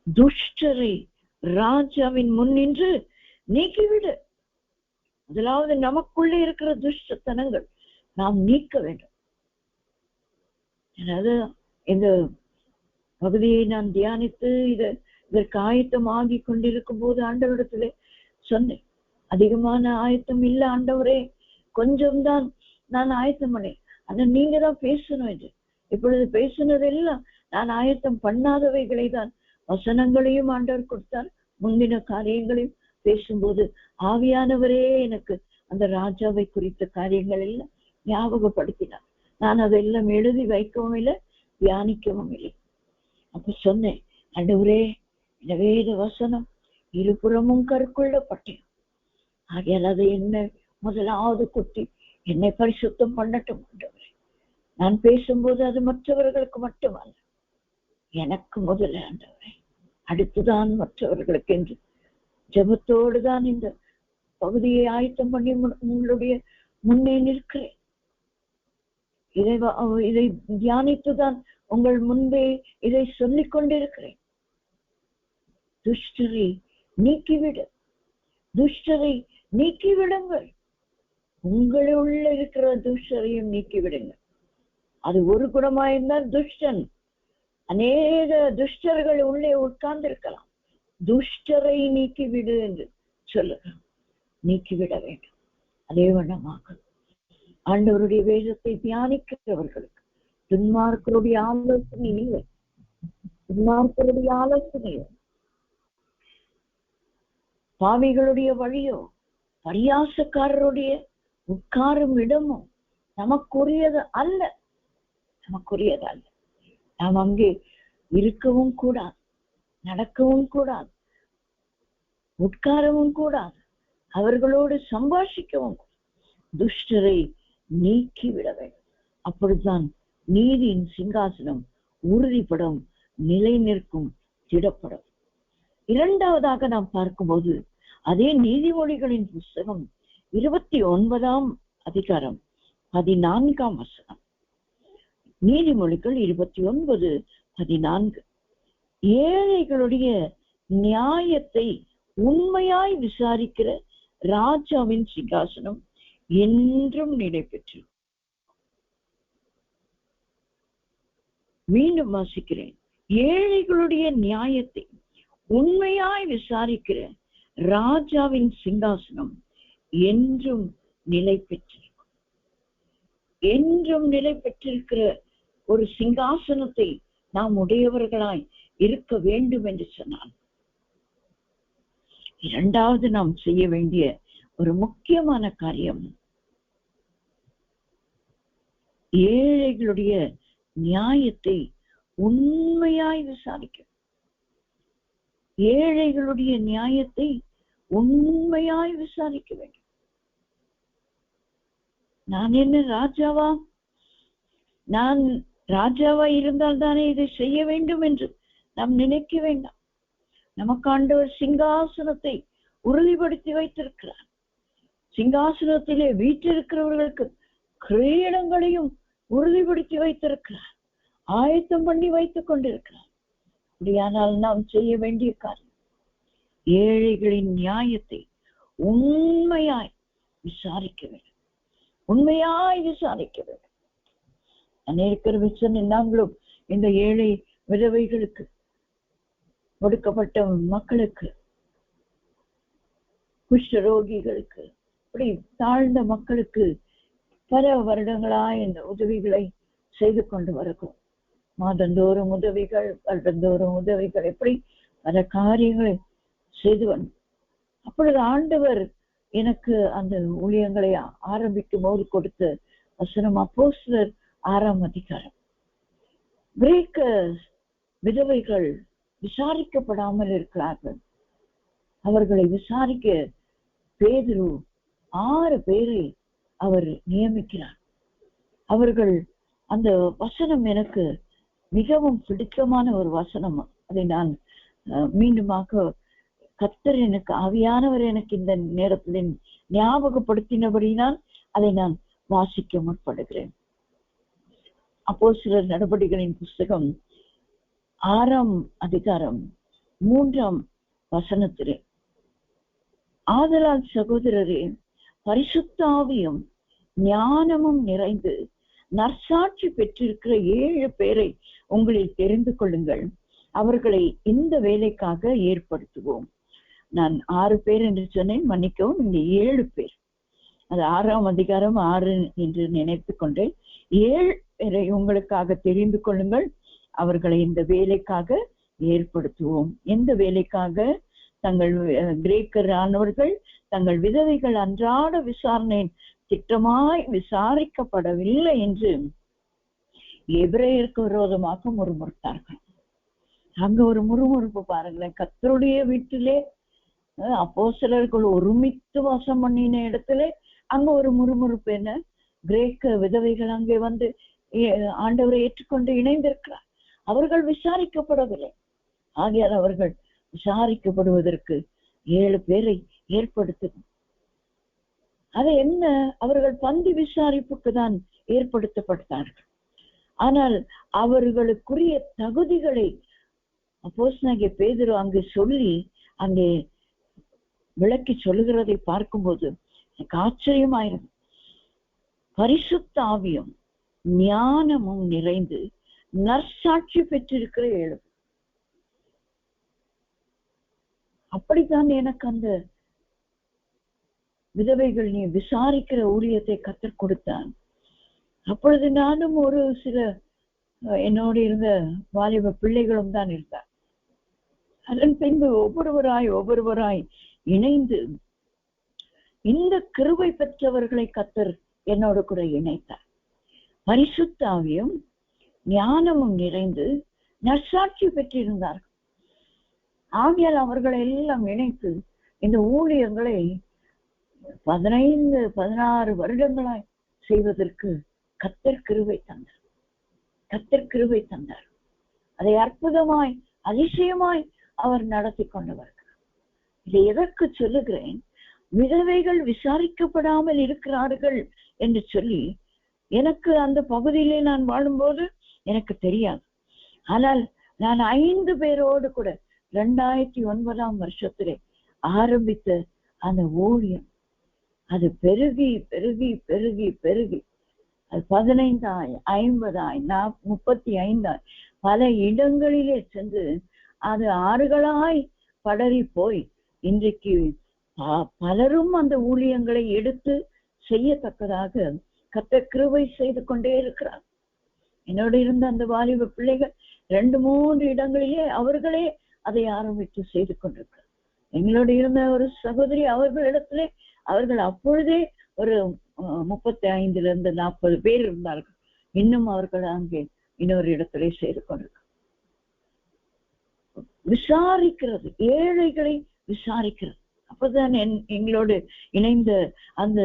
துஷ்டரை ராஜாவின் முன்னின்று நீக்கிவிடு. முதலாவது நமக்குள்ளே இருக்கிற துஷ்டத்தனங்கள் நாம் நீக்க வேண்டும். அதாவது இந்த பகுதியை நான் தியானித்து இதற்கு ஆயத்தம் ஆகி கொண்டிருக்கும் போது ஆண்டவரிடத்துல சொன்னேன், அதிகமான ஆயத்தம் இல்லை ஆண்டவரே, கொஞ்சம்தான் நான் ஆயத்தம் பண்ணேன், ஆனா நீங்க தான் பேசணும் என்று. இப்பொழுது பேசுனதெல்லாம் நான் ஆயத்தம் பண்ணாதவைகளை தான், வசனங்களையும் ஆண்டவர் கொடுத்தார், முந்தின காரியங்களையும் பேசும்போது ஆவியானவரே எனக்கு அந்த ராஜாவை குறித்த காரியங்கள் எல்லாம் ஞாபகப்படுத்தினார். நான் அதெல்லாம் எழுதி வைக்கவும் இல்லை, தியானிக்கவும் இல்லை. அப்ப சொன்னேன், ஆண்டவரே இந்த வேத வசனம் இருபுறமும் கற்கொள்ளப்பட்டேன், ஆகையால் அதை என்ன முதலாவது குட்டி என்னை பரிசுத்தம் பண்ணட்டும் ஆண்டவரே. நான் பேசும்போது அது மற்றவர்களுக்கு மட்டுமல்ல, எனக்கு முதல்ல ஆண்டவரே, அடுத்துதான் மற்றவர்களுக்கு என்று ஜெபத்தோடு தான் இந்த பகுதியை ஆயத்தம் பண்ணி உங்களுடைய முன்னே நிற்கிறேன். இதை தியானித்துதான் உங்கள் முன்பே இதை சொல்லிக் கொண்டிருக்கிறேன். துஷ்டரை நீக்கிவிடு, துஷ்டரை நீக்கிவிடுங்கள். உங்களுள்ள இருக்கிற துஷ்டரையும் நீக்கி விடுங்க. அது ஒரு குணமாயிருந்தால் துஷ்டன், அநேக துஷ்டர்கள் உள்ளே உட்கார்ந்து இருக்கலாம். துஷ்டரை நீக்கிவிடு என்று சொல்லுங்க. நீக்கிவிட வேண்டும். அதே வண்ணமாக ஆண்டவருடைய வேதத்தை தியானிக்கிறவர்களுக்கு துன்மார்க்கருடைய ஆலோசனை இல்லை, துன்மார்க்கருடைய ஆலோசனை இல்லை, பாவிகளுடைய வழியோ பரியாசக்காரருடைய உட்காரும் இடமோ நமக்குரியது அல்ல, நமக்குரியது அல்ல. நாம் அங்கே இருக்கவும் கூடாது, நடக்கவும் கூடாது, உட்காரவும் கூடாது, அவர்களோடு சம்பாஷிக்கவும். துஷ்டரை நீக்கிவிட வேண்டும். அப்பொழுதுதான் நீதியின் சிங்காசனம் உறுதிப்படும், நிலை நிற்கும், திடப்படும். இரண்டாவதாக நாம் பார்க்கும்போது அதே நீதிமொழிகளின் புஸ்தகம் 29ஆம் அதிகாரம் 14ஆம் வசனம். நீதிமொழிகள் 29:14. ஏழைகளுடைய நியாயத்தை உண்மையாய் விசாரிக்கிற ராஜாவின் சிங்காசனம் என்றும் நிலை பெற்று. மீண்டும் வாசிக்கிறேன். ஏழைகளுடைய நியாயத்தை உண்மையாய் விசாரிக்கிற ராஜாவின் சிங்காசனம் என்றும் நிலை பெற்றிருக்கும். என்றும் நிலை பெற்றிருக்கிற ஒரு சிங்காசனத்தை நாம் உடையவர்களாய் இருக்க வேண்டும் என்று சொன்னான். இரண்டாவது நாம் செய்ய வேண்டிய ஒரு முக்கியமான காரியம், ஏழைகளுடைய நியாயத்தை உண்மையாய் விசாரிக்க. ஏழைகளுடைய நியாயத்தை உண்மையாய் விசாரிக்க வேண்டும். நான் என்ன ராஜாவா? நான் ராஜாவா இருந்தால் தானே இதை செய்ய வேண்டும் என்று நாம் நினைக்க வேண்டாம். நமக்கு ஆண்டவர் சிங்காசனத்தை உறுதிப்படுத்தி வைத்திருக்கிறார். சிங்காசனத்திலே வீற்றிருக்கிறவர்களுக்கு கிரீடங்களையும் உறுதிப்படுத்தி வைத்திருக்கிறார், ஆயத்தம் பண்ணி வைத்துக் கொண்டிருக்கிறார். அப்படியானால் நாம் செய்ய வேண்டிய காரியம், ஏழைகளின் நியாயத்தை உண்மையாய் விசாரிக்க வேண்டும், உண்மையாய் விசாரிக்க வேண்டும். அநேகர் விசன் நாங்களும் இந்த ஏழை விதவைகளுக்கு, ஒடுக்கப்பட்ட மக்களுக்கு, குஷ்டரோகிகளுக்கு, இப்படி தாழ்ந்த மக்களுக்கு பல வருடங்களாய் இந்த உதவிகளை செய்து கொண்டு வருகிறோம். மாதந்தோறும் உதவிகள், வருடந்தோறும் உதவிகள், எப்படி பல காரியங்களை செய்து வந்தோம். அப்பொழுது ஆண்டவர் எனக்கு அந்த ஊழியங்களை ஆரம்பிக்கும் போது கொடுத்த வசனம் அப்போஸ்தலர் 6ஆம் அதிகாரம். கிரேக்க விதவைகள் விசாரிக்கப்படாமல் இருக்கிறார்கள். அவர்களை விசாரிக்க பேதுரு 6 பேரை அவர் நியமிக்கிறார். அவர்கள், அந்த வசனம் எனக்கு மிகவும் பிடித்தமான ஒரு வசனம். அதை நான் மீண்டுமாக கர்த்தர் எனக்கு, ஆவியானவர் எனக்கு இந்த நேரத்தில் ஞாபகப்படுத்தினபடினால் அதை நான் வாசிக்க முற்படுகிறேன். அப்போஸ்தலர் நடபடிகளின் புஸ்தகம் 6ஆம் அதிகாரம் 3ஆம் வசனத்திலே, ஆதலால் சகோதரரே, பரிசுத்த ஆவியும் ஞானமும் நிறைந்து நற்சாட்சி பெற்றிருக்கிற 7 பேரை உங்களில் தெரிந்து கொள்ளுங்கள், அவர்களை இந்த வேலைக்காக ஏற்படுத்துவோம். நான் 6 பேர் என்று சொன்னேன், மன்னிக்கவும், இங்க 7 பேர். அது 6ஆம் அதிகாரம் 6 என்று நினைத்து கொண்டு 7 பேரை உங்களுக்காக தெரிந்து கொள்ளுங்கள், அவர்களை இந்த வேலைக்காக ஏற்படுத்துவோம். எந்த வேலைக்காக? தங்கள் கிரேக்கர் ஆனவர்கள் தங்கள் விதவைகள் அன்றாட விசாரணை திட்டமாய் விசாரிக்கப்படவில்லை என்று எபிரேயருக்கு விரோதமாக முறுமுறுத்தார்கள். அங்க ஒரு முறுமுறுப்பு பாருங்களேன். கர்த்தருடைய வீட்டிலே அப்போஸ்தலர்கள் ஒருமித்து வாசம் பண்ணின இடத்துல அங்க ஒரு முறுமுறுப்பு. என்ன? கிரேக்க விதவைகள் அங்கே வந்து ஆண்டவரை ஏற்றுக்கொண்டு இணைந்திருக்கிறார். அவர்கள் விசாரிக்கப்படவில்லை. ஆகையால் அவர்கள் விசாரிக்கப்படுவதற்கு 7 பேரை ஏற்படுத்தணும். அது என்ன? அவர்கள் பந்தி விசாரிப்புக்கு தான் ஏற்படுத்தப்பட்டார்கள். ஆனால் அவர்களுக்குரிய தகுதிகளை அப்போஸ்தலனாகிய பேதுரு அங்கு சொல்லி அங்கே விளக்கி சொல்லுகிறதை பார்க்கும்போது எனக்கு ஆச்சரியமாயிரும். பரிசுத்த ஆவியும் ஞானமும் நிறைந்து நற்சாட்சி பெற்றிருக்கிற எழுது. அப்படித்தான் எனக்கு அந்த விதவைகள் நீ விசாரிக்கிற ஊழியத்தை கற்றுக் கொடுத்தான். அப்பொழுது நானும் ஒரு சில என்னோடு இருந்த வாலிப பிள்ளைகளும் தான் இருந்தார். அதன் பின்பு ஒவ்வொருவராய் இணைந்து இந்த கிருபை பெற்றவர்களை கர்த்தர் என்னோடு கூட இணைத்தார். பரிசுத்த ஆவியும் ஞானமும் நிறைந்து நற்சாட்சி பெற்றிருந்தார்கள். ஆகையால் அவர்களை எல்லாம் இணைத்து இந்த ஊழியங்களை 15-16 வருடங்களாய் செய்வதற்கு கர்த்தர் கிருபை தந்தார். அதை அற்புதமாய் அதிசயமாய் அவர் நடத்தி கொண்டவர். இதை எதற்கு சொல்லுகிறேன்? விதவைகள் விசாரிக்கப்படாமல் இருக்கிறார்கள் என்று சொல்லி எனக்கு அந்த பகுதியிலே நான் வாழும்போது எனக்கு தெரியாது. ஆனால் நான் 5 பேரோடு கூட 2009 வருஷத்திலே ஆரம்பித்த அந்த ஊழியம் அது பெருகி பெருகி பெருகி பெருகி அது 15,000, 50,000, 35,000 பல இடங்களிலே சென்று அது ஆறுகளாய் படறி போய் இன்றைக்கு பலரும் அந்த ஊழியங்களை எடுத்து செய்யத்தக்கதாக கர்த்தர் கிருபை செய்து கொண்டே இருக்கிறார். என்னோட இருந்த அந்த வாலிப பிள்ளைகள் 2-3 இடங்களிலே அவர்களே அதை ஆரம்பித்து செய்து கொண்டிருக்கிறார். எங்களோட இருந்த ஒரு சகோதரி அவர்களிடத்திலே அவர்கள் அப்பொழுதே ஒரு 35-40 பேர் இருந்தார்கள். இன்னும் அவர்கள் அங்கே இன்னொரு இடத்திலே செய்து கொண்டிருக்கிறார். விசாரிக்கிறது, ஏழைகளை விசாரிக்கிறது. அப்பதான் எங்களோடு இணைந்த அந்த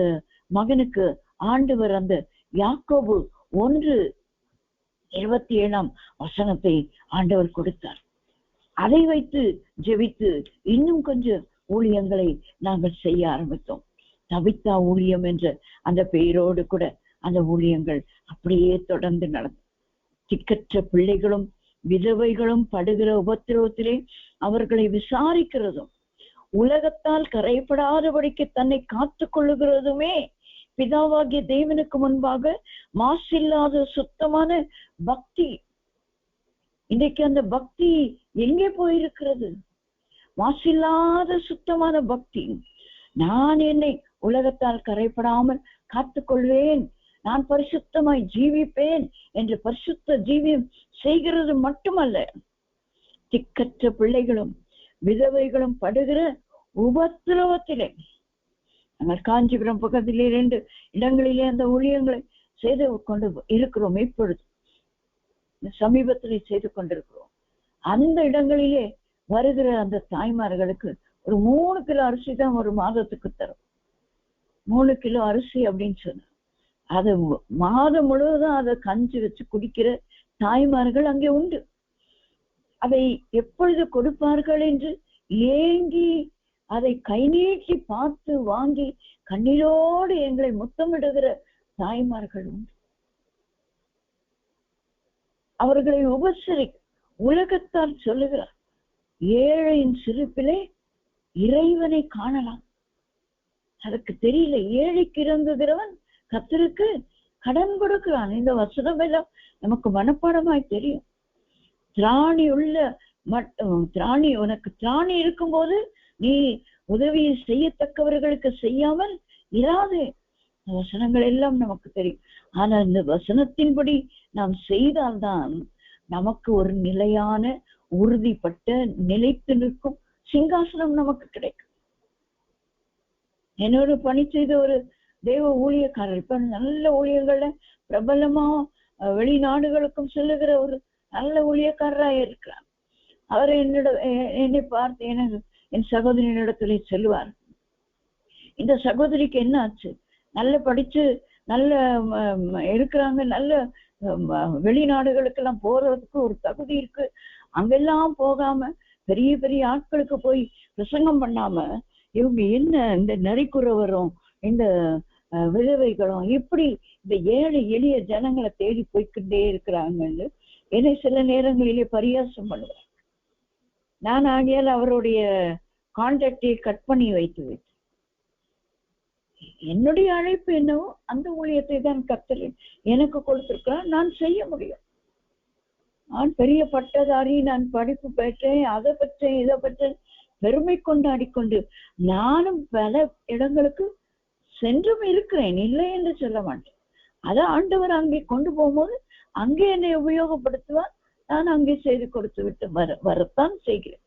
மகனுக்கு ஆண்டவர் அந்த யாக்கோபு 1:27 ஆண்டவர் கொடுத்தார். அதை வைத்து ஜெபித்து இன்னும் கொஞ்சம் ஊழியங்களை நாங்கள் செய்ய ஆரம்பித்தோம். தபித்தா ஊழியம் என்ற அந்த பெயரோடு கூட அந்த ஊழியங்கள் அப்படியே தொடர்ந்து நடந்தது. திக்கற்ற பிள்ளைகளும் விதவைகளும் படுகிற உபத்திரவத்திலே அவர்களை விசாரிக்கிறதும் உலகத்தால் கரைப்படாதபடிக்கு தன்னை காத்து கொள்ளுகிறதுமே பிதாவாகிய தேவனுக்கு முன்பாக மாசில்லாத சுத்தமான பக்தி. இன்றைக்கு அந்த பக்தி எங்கே போயிருக்கிறது? மாசில்லாத சுத்தமான பக்தி. நான் என்னை உலகத்தால் கரைப்படாமல் காத்துக்கொள்வேன், நான் பரிசுத்தமாய் ஜீவிப்பேன் என்று பரிசுத்த ஜீவியம் செய்கிறது மட்டுமல்ல, திக்கற்ற பிள்ளைகளும் விதவைகளும் படுகிற உபத்திரவத்திலே நாங்கள் காஞ்சிபுரம் பக்கத்திலே 2 இடங்களிலே அந்த ஊழியங்களை செய்து கொண்டு இருக்கிறோம். இப்பொழுது சமீபத்திலே செய்து கொண்டிருக்கிறோம். அந்த இடங்களிலே வருகிற அந்த தாய்மார்களுக்கு ஒரு 3 கிலோ அரிசி தான் ஒரு மாதத்துக்கு தரும். 3 கிலோ அரிசி அப்படின்னு சொன்ன அது மாதம் முழுவதும் அதை கஞ்சி வச்சு குடிக்கிற தாய்மார்கள் அங்கே உண்டு. அதை எப்பொழுது கொடுப்பார்கள் என்று ஏங்கி அதை கை நீட்டி பார்த்து வாங்கி கண்ணீரோடு எங்களை முத்தமிடுகிற தாய்மார்கள் உண்டு. அவர்களை உலகத்தால் சொல்லுகிறார், ஏழையின் சிரிப்பிலே இறைவனை காணலாம். அதுக்கு தெரியல, ஏழைக்கு இறங்குகிறவன் கர்த்தருக்கு கடன் கொடுக்கிறான். இந்த வசனம் எல்லாம் நமக்கு மனப்பாடமாய் தெரியும். திராணி உனக்கு திராணி இருக்கும்போது நீ உதவியை செய்யத்தக்கவர்களுக்கு செய்யாமல் இராதே. வசனங்கள் எல்லாம் நமக்கு தெரியும். ஆனா இந்த வசனத்தின்படி நாம் செய்தால்தான் நமக்கு ஒரு நிலையான உறுதிப்பட்ட நிலைத்து நிற்கும் சிங்காசனம் நமக்கு கிடைக்கும். என்னோட பணி செய்த ஒரு தேவ ஊழியக்காரர், இப்ப நல்ல ஊழியர்கள்ல பிரபலமா வெளிநாடுகளுக்கும் செல்லுகிற ஒரு நல்ல ஊழியக்காரராக இருக்கிறார். அவர் என்னை பார்த்து என் சகோதரியினிடத்திலே சொல்லுவார், இந்த சகோதரிக்கு என்ன ஆச்சு? நல்ல படிச்சு நல்ல இருக்கிறாங்க, நல்ல வெளிநாடுகளுக்கெல்லாம் போறதுக்கு ஒரு தகுதி இருக்கு, அங்கெல்லாம் போகாம பெரிய பெரிய ஆட்களுக்கு போய் பிரசங்கம் பண்ணாம இவங்க என்ன இந்த நரிக்குறவரும் இந்த விதவைகளும் இப்படி இந்த ஏழை எளிய ஜனங்களை தேடி போய்கிட்டே இருக்கிறாங்கன்னு என்னை சில நேரங்களிலே பரியாசம் பண்ணுவார். நான் ஆகியால் அவருடைய கான்டாக்டை கட் பண்ணி வைத்து என்னுடைய அழைப்பு என்னவோ அந்த ஊழியத்தை தான் கர்த்தர் எனக்கு கொடுத்திருக்கிறார். நான் செய்ய முடியும். நான் பெரிய பட்டதாரி, நான் படிப்பு பெற்றேன், அதை பெற்றேன், இதை பெற்றேன், பெருமை கொண்டாடிக்கொண்டு நானும் பல இடங்களுக்கு சென்றும் இருக்கிறேன், இல்லை என்று சொல்ல மாட்டேன். அதை ஆண்டவர் அங்கே கொண்டு போகும்போது அங்கே என்னை உபயோகப்படுத்துவார். நான் அங்கே செய்து கொடுத்து விட்டு வரத்தான் செய்கிறேன்.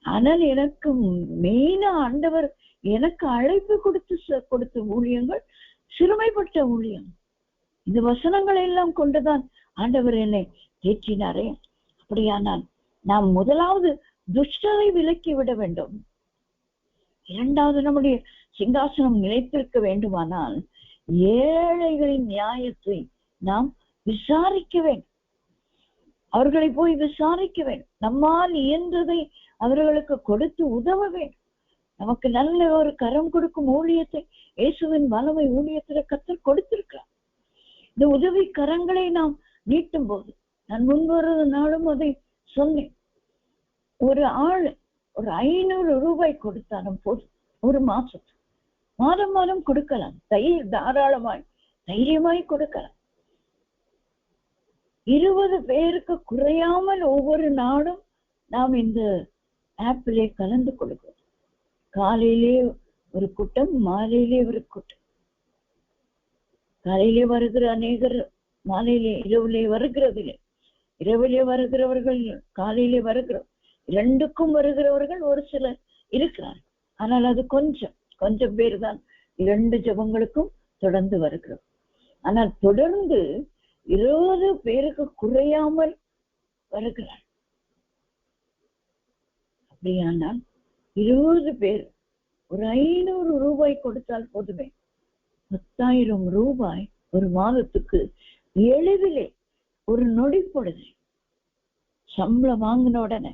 ஆனால் எனக்கு மெயினா ஆண்டவர் எனக்கு அழைப்பு கொடுத்து ஊழியங்கள் சிறுமைப்பட்ட ஊழியம். இந்த வசனங்களை எல்லாம் கொண்டுதான் ஆண்டவர் என்னை ஏற்றினாரே. அப்படியானால் நாம் முதலாவது துஷ்டரை விலக்கி விட வேண்டும். இரண்டாவது நம்முடைய சிங்காசனம் நிலைத்திருக்க வேண்டுமானால் ஏழைகளின் நியாயத்தை நாம் விசாரிக்க வேண்டும். அவர்களை போய் விசாரிக்க வேண்டும். நம்மால் இயன்றதை அவர்களுக்கு கொடுத்து உதவ வேண்டும். நமக்கு நல்ல ஒரு கரம் கொடுக்கும் ஊழியத்தை இயேசுவின் வல்லமை ஊழியத்துல கர்த்தர் கொடுத்திருக்கிறார். இந்த உதவி கரங்களை நாம் நீட்டும் போது, நான் முன்பொரு நாளும் அதை சொன்னேன், ஒரு ஆள் ஒரு 500 ரூபாய் கொடுத்தாலும் போதும், ஒரு மாசத்துக்கு மாதம் மாதம் கொடுக்கலாம். தாராளமாய் தைரியமாய் கொடுக்கலாம். 20 பேருக்கு குறையாமல் ஒவ்வொரு நாளும் நாம் இந்த ஆப்பிலே கலந்து கொடுக்கிறோம். காலையிலே ஒரு கூட்டம், மாலையிலே ஒரு கூட்டம். காலையிலே வருகிற அநேகர் மாலையிலே, இரவிலே வருகிறதில்லை. இரவிலே வருகிறவர்கள், காலையிலே வருகிறோம், இரண்டுக்கும் வருகிறவர்கள் ஒரு சிலர் இருக்கிறார். ஆனால் அது கொஞ்சம் பேர் தான் 2 ஜெபங்களுக்கும் தொடர்ந்து வருகிறோம். ஆனால் தொடர்ந்து 20 பேருக்கு குறையாமல் வருகிறார். அப்படியானால் 20 பேர் ஒரு 500 ரூபாய் கொடுத்தால் போதுமே. 10,000 ரூபாய் ஒரு மாதத்துக்கு எளிதிலே ஒரு நொடி பொழுது சம்பளம் வாங்கின உடனே,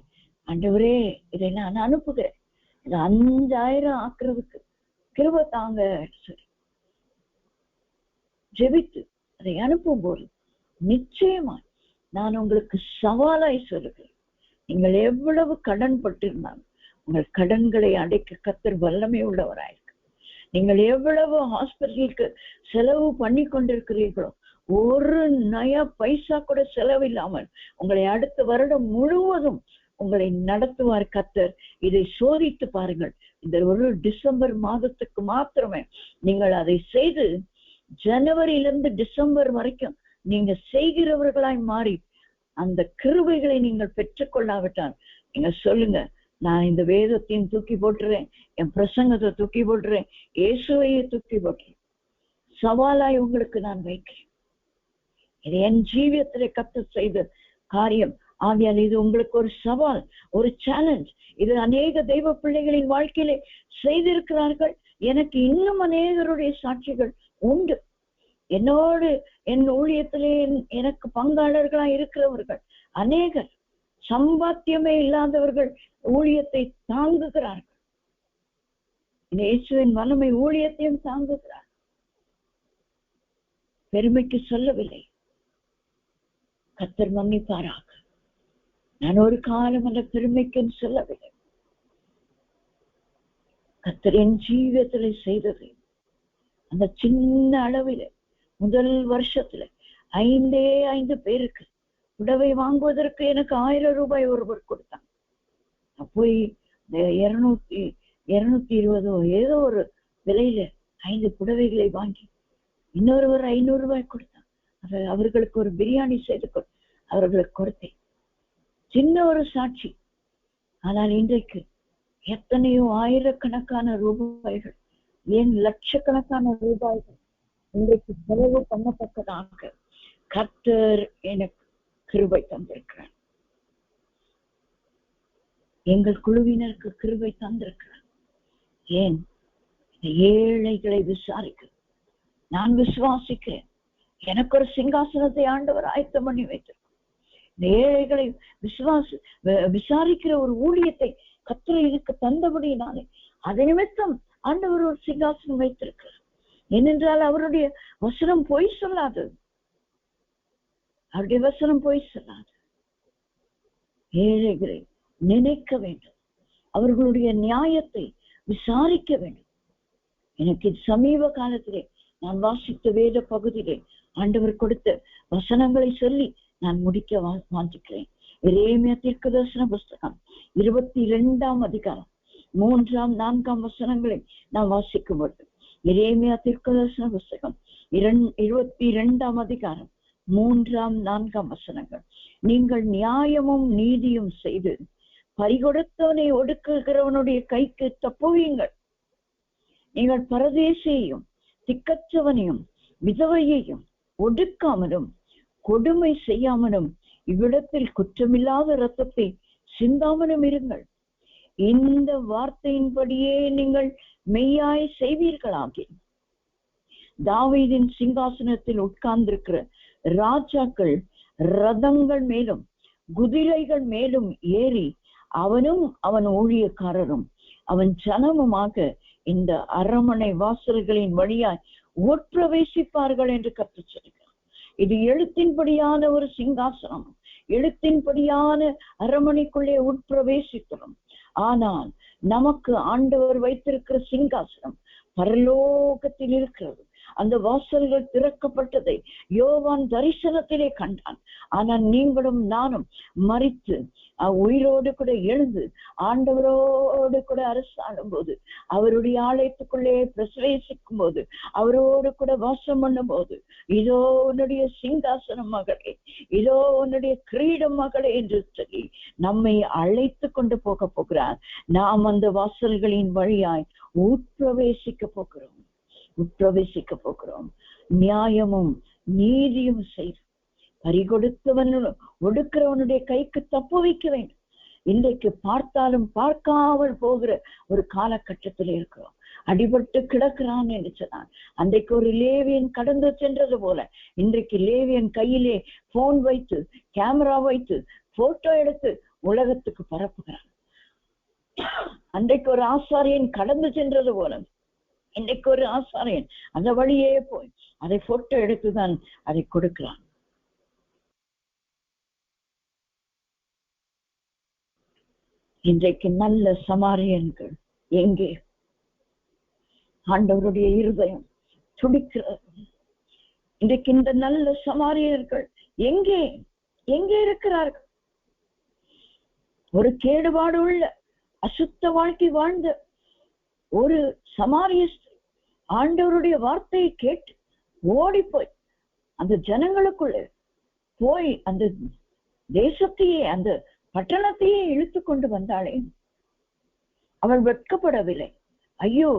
ஆண்டவரே இதை நான் அனுப்புகிறேன், இது 5,000 ஆக்குறதுக்கு கிருபை தாங்க சொல்லி ஜெபித்து அதை அனுப்பும் போது நிச்சயமா நான் உங்களுக்கு சவாலாய் சொல்லுகிறேன், நீங்கள் எவ்வளவு கடன் பட்டிருந்தாலும் உங்கள் கடன்களை அடைக்க கர்த்தர் வல்லமை உள்ளவராயிருக்கு. நீங்கள் எவ்வளவு ஹாஸ்பிட்டலுக்கு செலவு பண்ணி கொண்டிருக்கிறீர்களோ, ஒரு நயா பைசா கூட செலவில்லாமல் உங்களை அடுத்த வருடம் முழுவதும் உங்களை நடத்துவார் கர்த்தர். இதை சோதித்து பாருங்கள். இந்த ஒரு டிசம்பர் மாதத்துக்கு மாத்திரமே நீங்கள் அதை செய்து ஜனவரியிலிருந்து டிசம்பர் வரைக்கும் நீங்க செய்கிறவர்களாய் மாறி அந்த கிருபைகளை நீங்கள் பெற்றுக்கொள்ளாவிட்டால் நீங்க சொல்லுங்க, நான் இந்த வேதத்தையும் தூக்கி போட்டுறேன், என் பிரசங்கத்தை தூக்கி போட்டுறேன், இயேசுவையே தூக்கி போட்டுறேன். சவாலாய் உங்களுக்கு நான் வைக்கிறேன். இது என் ஜீவியத்திலே கர்த்தர் செய்த காரியம். ஆகையால் இது உங்களுக்கு ஒரு சவால், ஒரு சேலஞ்ச். இது அநேக தெய்வ பிள்ளைகளின் வாழ்க்கையிலே செய்திருக்கிறார்கள். எனக்கு இன்னும் அநேகருடைய சாட்சிகள் உண்டு. என்னோடு என் ஊழியத்திலே எனக்கு பங்காளர்களா இருக்கிறவர்கள் அநேகர், சம்பாத்தியமே இல்லாதவர்கள் ஊழியத்தை தாங்குகிறார்கள். இயேசுவின் வல்லமை ஊழியத்தையும் தாங்குகிறார். பெருமைக்கு சொல்லவில்லை, கர்த்தர் மன்னிப்பாராக. நான் ஒரு காலம் அந்த பெருமைக்கு சொல்லவில்லை. கர்த்தர் என் ஜீவியத்திலே செய்தது அந்த சின்ன அளவில் முதல் வருஷத்துல 5 பேருக்கு புடவை வாங்குவதற்கு எனக்கு 1000 ரூபாய் ஒருவர் கொடுத்தாங்க. போய் 220 ஏதோ ஒரு விலையில 5 புடவைகளை வாங்கி இன்னொருவர் 500 ரூபாய் கொடுத்தாங்க. அவர்களுக்கு ஒரு பிரியாணி செய்து அவர்களுக்கு கொடுத்தேன். சின்ன ஒரு சாட்சி. ஆனால் இன்றைக்கு எத்தனையோ ஆயிரக்கணக்கான ரூபாய்கள், ஏன் லட்சக்கணக்கான ரூபாய்கள் இன்றைக்கு செலவு பண்ணத்தக்கதாக கர்த்தர் எனக்கு கிருபை தந்திருக்கிறார். எங்கள் குழுவினருக்கு கிருபை தந்திருக்கிறார். ஏன்? ஏழைகளை விசாரிக்க நான் விசுவாசிக்கிறேன். எனக்கு ஒரு சிங்காசனத்தை ஆண்டவர் ஆயத்தம் பண்ணி வைத்திருக்கிறார். இந்த ஏழைகளை விசாரிக்கிற ஒரு ஊழியத்தை கர்த்தர் எனக்கு தந்தபடியினாலே அது நிமித்தம் ஆண்டவர் ஒரு சிங்காசனம் வைத்திருக்கிறார். ஏனென்றால் அவருடைய வசனம் பொய் சொல்லாது. அவருடைய வசனம் பொய் சொல்லாது. ஏழைகளை நினைக்க வேண்டும், அவர்களுடைய நியாயத்தை விசாரிக்க வேண்டும். எனக்கு சமீப காலத்திலே நான் வாசித்த வேத பகுதியிலே ஆண்டவர் கொடுத்த வசனங்களை சொல்லி நான் முடிக்க வாஞ்சிக்கிறேன். எரேமியா தீர்க்கதரிசன புஸ்தகம் 22ஆம் அதிகாரம் 3ஆம் 4ஆம் வசனங்களை நான் வாசிக்கும்போது, எரேமியா தீர்க்கதரிசன புஸ்தகம் 22ஆம் அதிகாரம் 3ஆம் 4ஆம் வசனங்கள், நீங்கள் நியாயமும் நீதியும் செய்து பறிகொடுத்தவனை ஒடுக்குகிறவனுடைய கைக்கு தப்புவீங்கள். நீங்கள் பரதேசியையும் திக்கற்றவனையும் விதவையையும் ஒடுக்காமலும் கொடுமை செய்யாமலும் இவ்விடத்தில் குற்றமில்லாத இரத்தத்தை சிந்தாமலும் இருங்கள். இந்த வார்த்தையின்படியே நீங்கள் மெய்யாய் செய்வீர்களாகி தாவீதின் சிங்காசனத்தில் உட்கார்ந்திருக்கிற ராஜாக்கள் ரதங்கள் மேலும் குதிரைகள் மேலும் ஏறி அவனும் அவன் ஊழியக்காரரும் அவன் ஜனமுமாக இந்த அரண்மனை வாசல்களின் வழியாய் உட்பிரவேசிப்பார்கள் என்று கற்றுச் சொல்கிறார். இது எழுத்தின்படியான ஒரு சிங்காசனம், எழுத்தின்படியான அரண்மனைக்குள்ளே உட்பிரவேசிக்கிறோம். ஆனால் நமக்கு ஆண்டவர் வைத்திருக்கிற சிங்காசனம் பரலோகத்தில் இருக்கிறது. அந்த வாசல்கள் திறக்கப்பட்டதை யோவான் தரிசனத்திலே கண்டான். ஆனால் நீங்களும் நானும் மரித்து உயிரோடு கூட எழுந்து ஆண்டவரோடு கூட அரசாடும் போது, அவருடைய ஆலயத்துக்குள்ளே பிரவேசிக்கும் போது, அவரோடு கூட வாசம் பண்ணும் போது, இதோ உன்னுடைய சிங்காசனம் மகளே, இதோ உன்னுடைய கிரீடம் மகளே என்று சொல்லி நம்மை அழைத்து கொண்டு போக போகிறார். நாம் அந்த வாசல்களின் வழியாய் உட்பிரவேசிக்க போகிறோம். நியாயமும் நீதியும் செய்து பறிகொடுத்தவன் ஒடுக்கிறவனுடைய கைக்கு தப்பு வைக்க வேண்டும். இன்றைக்கு பார்த்தாலும் பார்க்காமல் போகிற ஒரு காலகட்டத்தில் இருக்கிறோம். அடிபட்டு கிடக்கிறான் என்று சொன்னான். அன்றைக்கு ஒரு லேவியன் கடந்து சென்றது போல இன்றைக்கு லேவியன் கையிலே போன் வைத்து கேமரா வைத்து போட்டோ எடுத்து உலகத்துக்கு பரப்புகிறான். அன்றைக்கு ஒரு ஆசாரியன் கடந்து சென்றது போல இன்றைக்கு ஒரு ஆசாரியன் அந்த வழியே போய் அதை போட்டோ எடுத்துதான் அதை கொடுக்கிறான். இன்றைக்கு நல்ல சமாரியன்கள் எங்கே? ஆண்டவருடைய இருதயம் துடிக்கிறது. இன்றைக்கு இந்த நல்ல சமாரியர்கள் எங்கே இருக்கிறார்கள்? ஒரு கேடுபாடு உள்ள அசுத்த வாழ்க்கை வாழ்ந்த ஒரு சமாரிய ஆண்டவருடைய வார்த்தையை கேட்டு ஓடி போய் அந்த ஜனங்களுக்குள்ள போய் அந்த தேசத்தையே அந்த பட்டணத்தையே இழுத்து கொண்டு வந்தாளே, அவள் வெட்கப்படவில்லை. ஐயோ,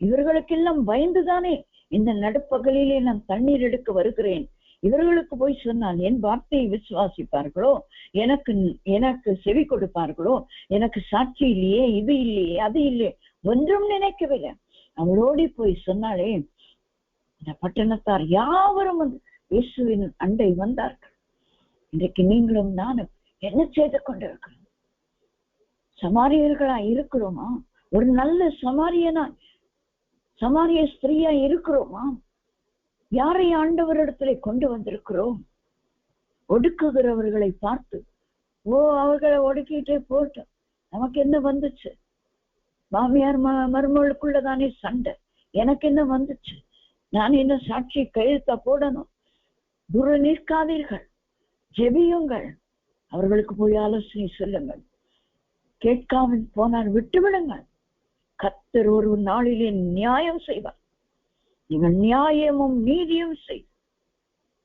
இவர்களுக்கெல்லாம் பயந்துதானே இந்த நடுப்பகலிலே நான் தண்ணீர் எடுக்க வருகிறேன். இவர்களுக்கு போய் சொன்னால் என் வார்த்தையை விசுவாசிப்பார்களோ, எனக்கு செவி கொடுப்பார்களோ, எனக்கு சாட்சி இல்லையே, இது இல்லையே, அது இல்லையே, ஒன்றும் நினைக்கவில்லை. அவளோடி போய் சொன்னாலே இந்த பட்டணத்தார் யாவரும் வந்து இயேசுவின் அண்டை வந்தார்கள். இன்றைக்கு நீங்களும் நானும் என்ன செய்து கொண்டிருக்கிறோம்? சமாரியர்களா இருக்கிறோமா? ஒரு நல்ல சமாரிய ஸ்திரீயா இருக்கிறோமா? யாரை ஆண்டவரிடத்திலே கொண்டு வந்திருக்கிறோம்? ஒடுக்குகிறவர்களை பார்த்து அவர்களை ஒடுக்கிட்டே போட்டோம், நமக்கு என்ன வந்துச்சு? மாமியார் மருமகளுக்குள்ளதானே சண்டை, எனக்கு என்ன வந்துச்சு? நான் என்ன சாட்சி கையெழுத்தா போடணும்? துர நிற்காதீர்கள், ஜெபியுங்கள், அவர்களுக்கு போய் ஆலோசனை சொல்லுங்கள். கேட்காமல் போனால் விட்டுவிடுங்கள். கர்த்தர் ஒரு நாளிலே நியாயம் செய்வார். நீங்கள் நியாயமும் நீதியும் செய்.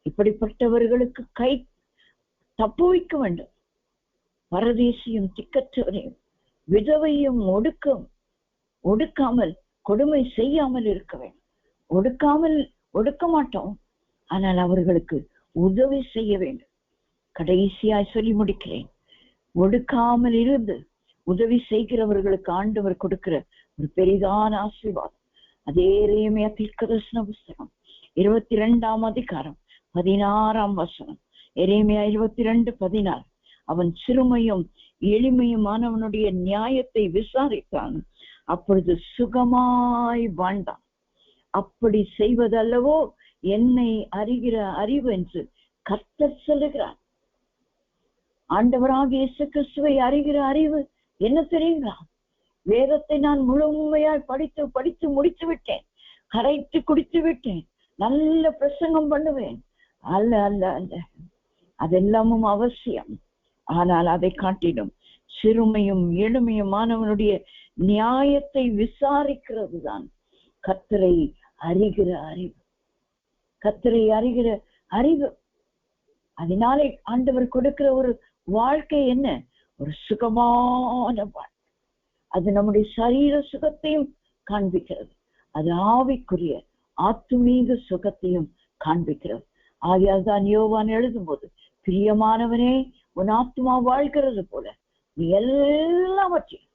இப்படிப்பட்டவர்களுக்கு கை தப்பு வைக்க வேண்டும். பரதேசியும் திக்கற்றவரையும் விதவையும் ஒடுக்காமல் கொடுமை செய்யாமல் இருக்க வேண்டும். ஒடுக்க மாட்டோம், ஆனால் அவர்களுக்கு உதவி செய்ய வேண்டும். கடைசியாய் சொல்லி முடிக்கிறேன். ஒடுக்காமல் இருந்து உதவி செய்கிறவர்களுக்கு ஆண்டவர் கொடுக்கிற ஒரு பெரிதான ஆசீர்வாதம். அதே எரேமியா தீர்க்கதரிசன புஸ்தகம் 22ஆம் அதிகாரம் 16ஆம் வசனம். எரேமியா 22:16. அவன் சிறுமையும் எளிமையுமானவனுடைய நியாயத்தை விசாரித்தான், அப்பொழுது சுகமாய் வாழ்ந்தான். அப்படி செய்வதல்லவோ என்னை அறிகிற அறிவு என்று கர்த்தர் சொல்லுகிறார். ஆண்டவராகிய இயேசு கிறிஸ்துவை அறிகிற அறிவு என்ன தெரியுங்களா? வேதத்தை நான் முழுமையாய் படித்து முடித்து விட்டேன். கரைத்து குடித்து விட்டேன், நல்ல பிரசங்கம் பண்ணுவேன். அல்ல அல்ல அல்ல, அதெல்லாமும் அவசியம். ஆனால் அதை காட்டிலும் சிறுமையும் எளிமையுமானவனுடைய நியாயத்தை விசாரிக்கிறது தான் கர்த்தரை அறிகிற அறிவு. கர்த்தரை அறிகிற அறிவு. அதனாலே ஆண்டவர் கொடுக்கிற ஒரு வாழ்க்கை என்ன? ஒரு சுகமான வாழ்க்கை. அது நம்முடைய சரீர சுகத்தையும் காண்பிக்கிறது, அது ஆவிக்குரிய ஆத்துமீக சுகத்தையும் காண்பிக்கிறது. ஆகையால் தான் யோவான் எழுதும் போது, பிரியமானவனே, உன் ஆத்மா வாழ்கிறது போல நீ எல்லாவற்றையும்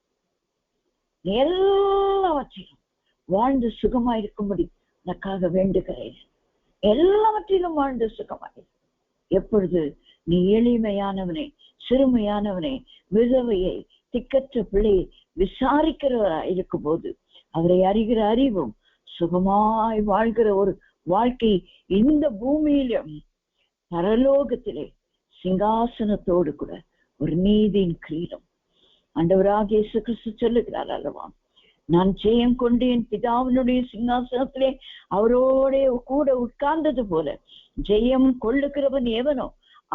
வாழ்ந்து சுகமாயிருக்கும்படி எனக்காக வேண்டுகிறேன். எல்லாவற்றிலும் வாழ்ந்து சுகமாயிரு. எப்பொழுது நீ எளிமையானவனை, சிறுமையானவனை, விதவையை, திக்கற்ற பிள்ளையை விசாரிக்கிறவரா இருக்கும் போது, அவரை அறிகிற அறிவும் சுகமாய் வாழ்கிற ஒரு வாழ்க்கை இந்த பூமியிலும் பரலோகத்திலே சிங்காசனத்தோடு கூட ஒரு நீதியின் கிரீடம். ஆண்டவராகிய இயேசு கிறிஸ்து சொல்லுகிறார் அல்லவா, நான் ஜெயம் கொண்டு என் பிதாவினுடைய சிங்காசனத்திலே அவரோட கூட உட்கார்ந்தது போல ஜெயம் கொள்ளுகிறவன் எவனோ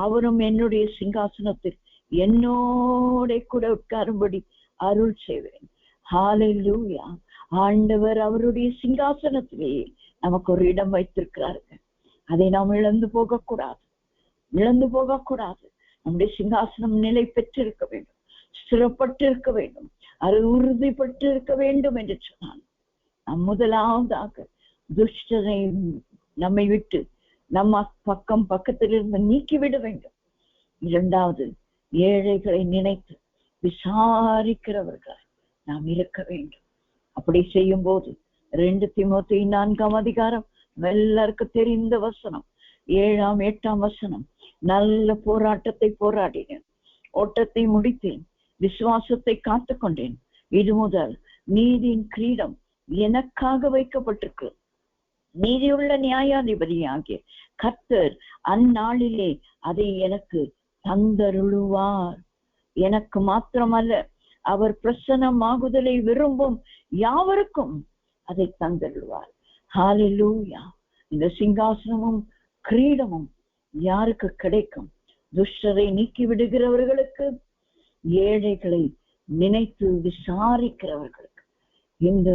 அவனும் என்னுடைய சிங்காசனத்தில் என்னோட கூட உட்காரும்படி அருள் செய்வேன். ஹல்லேலூயா. ஆண்டவர் அவருடைய சிங்காசனத்திலேயே நமக்கு ஒரு இடம் வைத்திருக்கிறார்கள். அதை நாம் இழந்து போகக்கூடாது. நம்முடைய சிங்காசனம் நிலை பெற்றிருக்க வேண்டும், ஸ்திரப்பட்டு இருக்க வேண்டும், அது உறுதிப்பட்டு இருக்க வேண்டும் என்று சொன்னான். நம் முதலாவதாக துஷ்டனை நம்மை விட்டு நம்ம பக்கத்திலிருந்து நீக்கிவிட வேண்டும். இரண்டாவது, ஏழைகளை நினைத்து விசாரிக்கிறவர்கள் நாம் இருக்க வேண்டும். அப்படி செய்யும் போது 2 தீமோத்தேயு 4ஆம் அதிகாரம் எல்லாருக்கும் தெரிந்த வசனம், 7ஆம் 8ஆம் வசனம், நல்ல போராட்டத்தை போராடினேன், ஓட்டத்தை முடித்தேன், விசுவாசத்தை காத்து கொண்டேன், இது முதல் நீதியின் கிரீடம் எனக்காக வைக்கப்பட்டிருக்கு. நீதியுள்ள நியாயாதிபதியாகிய கர்த்தர் அந்நாளிலே அதை எனக்கு தந்தருளுவார். எனக்கு மாத்திரமல்ல, அவர் பிரசன்னமாகுதலை விரும்பும் யாவருக்கும் அதை தந்தருளுவார். ஹல்லேலூயா. இந்த சிங்காசனமும் கிரீடமும் யாருக்கு கிடைக்கும்? துஷ்டரை நீக்கி விடுகிறவர்களுக்கு, ஏழைகளை நினைத்து விசாரிக்கிறவர்களுக்கு. இந்த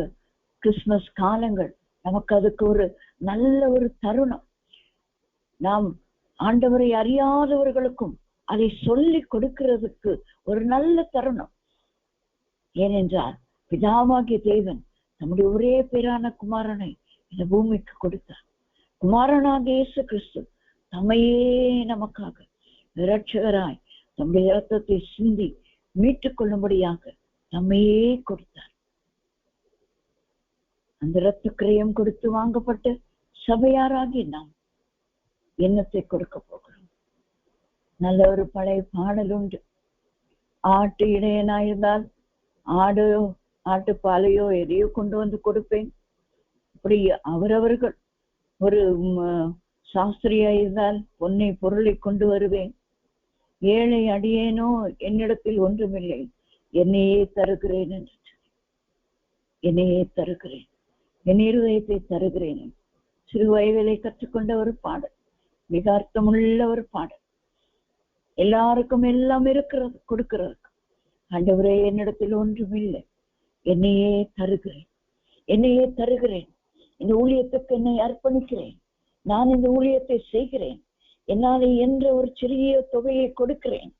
கிறிஸ்துமஸ் காலங்கள் நமக்கு அதுக்கு ஒரு நல்ல ஒரு தருணம். நாம் ஆண்டவரை அறியாதவர்களுக்கும் அதை சொல்லி கொடுக்கிறதுக்கு ஒரு நல்ல தருணம். ஏனென்றால் பிதாவாகிய தேவன் நம்முடைய ஒரே பேரான குமாரனை இந்த பூமிக்கு கொடுத்தார். குமாரனாகிய இயேசு கிறிஸ்து தம்மையே நமக்காக இரட்சகராய் தம்முடைய இரத்தத்தை சிந்தி மீட்டுக் கொள்ளும்படியாக தம்மையே கொடுத்தார். அந்த இரத்த கிரயம் கொடுத்து வாங்கப்பட்ட சபையாராகி நாம் என்னத்தை கொடுக்க போகிறோம்? நல்ல ஒரு பழைய பாடல் உண்டு. ஆட்டு இடையனாயிருந்தால் ஆட்டு பாலையோ எதையோ கொண்டு வந்து கொடுப்பேன். இப்படி அவரவர்கள் ஒரு சாஸ்திரியா இருந்தால் பொன்னை பொருளை கொண்டு வருவேன். ஏழை அடியேனோ என்னிடத்தில் ஒன்றுமில்லை, என்னையே தருகிறேன் என்று என்னையே தருகிறேன், என் இருதயத்தை தருகிறேன். சிறு வயதிலே கற்றுக்கொண்ட ஒரு பாடல், மிக அர்த்தமுள்ள ஒரு பாடல். எல்லாருக்கும் எல்லாம் இருக்கிறது, கொடுக்கிறதுக்கு. ஆண்டவரே, என்னிடத்தில் ஒன்றுமில்லை, என்னையே தருகிறேன், என்னையே தருகிறேன். இந்த ஊழியத்துக்கு என்னை அர்ப்பணிக்கிறேன். நான் இந்த ஊழியத்தை செய்கிறேன். என்னாலே என்ற ஒரு சிறிய தொகையை கொடுக்கிறேன்.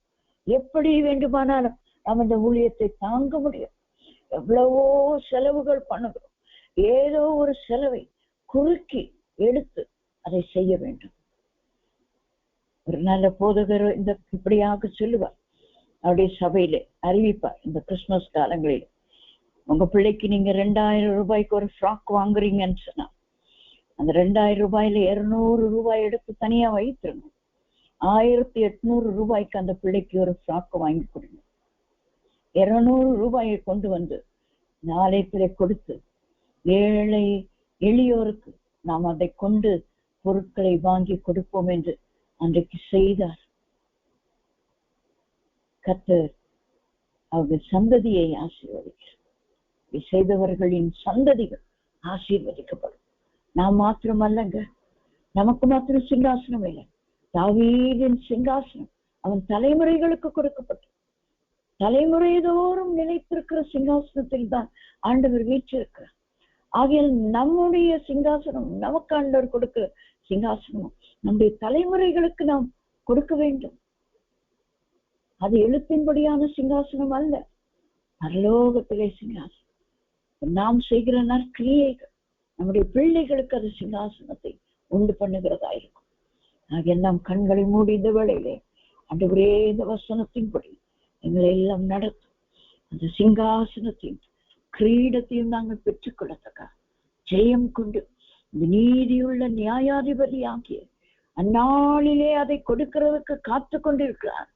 எப்படி வேண்டுமானாலும் நாம் இந்த ஊழியத்தை தாங்க முடியும். எவ்வளவோ செலவுகள் பண்ணுகிறோம். ஏதோ ஒரு செலவை குறுக்கி எடுத்து அதை செய்ய வேண்டும். ஒரு நல்ல போதகர் இந்த இப்படியாக சொல்லுவார், அவருடைய சபையில அறிவிப்பார். இந்த கிறிஸ்துமஸ் காலங்களில் உங்க பிள்ளைக்கு நீங்க 2000 ரூபாய்க்கு ஒரு ஃப்ராக் வாங்குறீங்கன்னு சொன்னா, அந்த 2000 ரூபாயில 200 ரூபாய் எடுத்து தனியா வைத்துருங்க. 1800 ரூபாய்க்கு அந்த பிள்ளைக்கு ஒரு ஃப்ராக் வாங்கி கொடுங்க. 200 ரூபாயை கொண்டு வந்து ஆலயத்திலே கொடுத்து ஏழை எளியோருக்கு நாம் அதை கொண்டு பொருட்களை வாங்கி கொடுப்போம் என்று அன்றைக்கு செய்தார். கர்த்தர் அவர்கள் சந்ததியை ஆசீர்வதிக்கிறார். செய்தவர்களின் சந்ததிகள் ஆசீர்வதிக்கப்படும். நாம் மாத்திரம் அல்லங்க, நமக்கு மாத்திரம் சிங்காசனம் இல்லை. தாவீதின் சிங்காசனம் அவன் தலைமுறைகளுக்கு கொடுக்கப்பட்ட, தலைமுறைதோறும் நிலைத்திருக்கிற சிங்காசனத்தில் தான் ஆண்டவர் வீற்றிருக்கிறார். ஆகையால் நம்முடைய சிங்காசனம், நமக்கு ஆண்டவர் கொடுக்கிற சிங்காசனம் நம்முடைய தலைமுறைகளுக்கு நாம் கொடுக்க வேண்டும். அது எழுத்தின்படியான சிங்காசனம் அல்ல, பரலோகத்திலே சிங்காசனம். நாம் செய்கிற நற்கிரியைகள் நம்முடைய பிள்ளைகளுக்கு அது சிங்காசனத்தை உண்டு பண்ணுகிறதா இருக்கும். ஆகிய நாம் கண்களை மூடி இந்த வேளையிலே ஆண்டவரே இந்த வசனத்தின்படி எங்களை எல்லாம் நடத்தும். அந்த சிங்காசனத்தையும் கிரீடத்தையும் நாங்கள் பெற்றுக்கொள்ளத்தக்க ஜெயம் கொண்டு இந்த நீதியுள்ள நியாயாதிபதி ஆகிய அந்நாளிலே அதை கொடுக்கிறதுக்கு காத்து கொண்டிருக்கிறார்.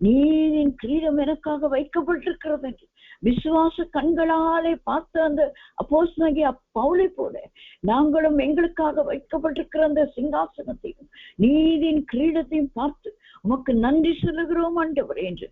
நீதியின் கிரீடம் எனக்காக வைக்கப்பட்டிருக்கிறது என்று விசுவாச கண்களாலே பார்த்த அந்த அப்போஸ்தலனாகிய பவுலை போல நாங்களும் எங்களுக்காக வைக்கப்பட்டிருக்கிற அந்த சிங்காசனத்தையும் நீதியின் கிரீடத்தையும் பார்த்து உமக்கு நன்றி சொல்லுகிறோம் ஆண்டவரே என்று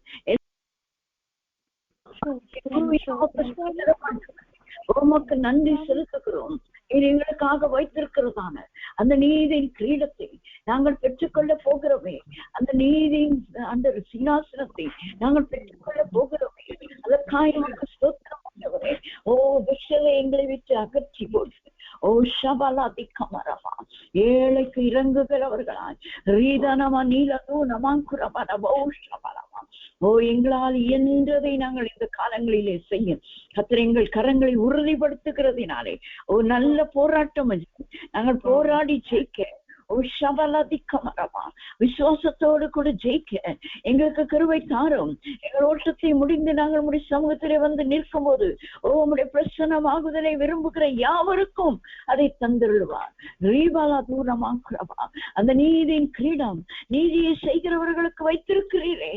உமக்கு நன்றி செலுத்துகிறோம். இது எங்களுக்காக வைத்திருக்கிறதான அந்த நீதியின் கிரீடத்தை நாங்கள் பெற்றுக்கொள்ள போகிறோமே, அந்த நீதியின் அந்த சிங்காசனத்தை நாங்கள் பெற்றுக்கொள்ள போகிறோமே, அதற்காக எங்களுக்கு ஸ்தோத்திரம் ஆண்டவரே. ஓ விஷயத்தை எங்களை விட்டு அகற்றி போட்டு, ஓ ஷபலா திக்கமரமா ஏழைக்கு இறங்குகிறவர்களாய் ரீதனமா நீலனோ நமாங்குரமா நபோ ஷபலமா. ஓ எங்களால் இயன்றதை நாங்கள் இந்த காலங்களிலே செய்யும் கர்த்தர் எங்கள் கரங்களை உறுதிப்படுத்துகிறதினாலே ஓ நல்ல போராட்டம் நாங்கள் போராடி ஜெயிக்க, ஓ ஷபலதிக்கமரமா விசுவாசத்தோடு கூட ஜெயிக்க எங்களுக்கு கிருபை தாரும். எங்கள் ஓட்டத்தை முடிந்து நாங்கள் உடைய சமூகத்திலே வந்து நிற்கும் போது ஓ உடைய பிரசன்னமாகுதலை விரும்புகிற யாவருக்கும் அதை தந்துள்ளுவார். ரீபாலா தூரமாக்குறவா அந்த நீதியின் கிரீடம் நீதியை செய்கிறவர்களுக்கு வைத்திருக்கிறீரே,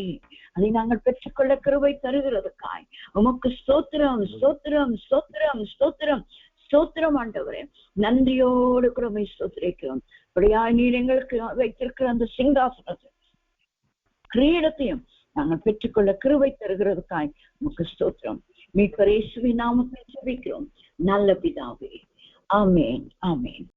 அதை நாங்கள் பெற்றுக்கொள்ள கிருபை தருகிறதுக்காய் உமக்கு ஸ்தோத்திரம் ஸ்தோத்திரம் ஸ்தோத்திரம் ஸ்தோத்திரம் ஸ்தோத்திரம் ஆண்டவரே. நன்றியோடு கிருபை ஸ்தோத்திரிக்கிறோம். அப்படியா நீர் எங்களுக்கு வைத்திருக்கிற அந்த சிங்காசனத்தை கிரீடத்தையும் நாங்கள் பெற்றுக்கொள்ள கிருபை தருகிறதுக்காய் உமக்கு ஸ்தோத்திரம். மீட்பர் இயேசுவின் நாமத்தில் ஜெபிக்கிறோம் நல்ல பிதாவே, ஆமென் ஆமென்.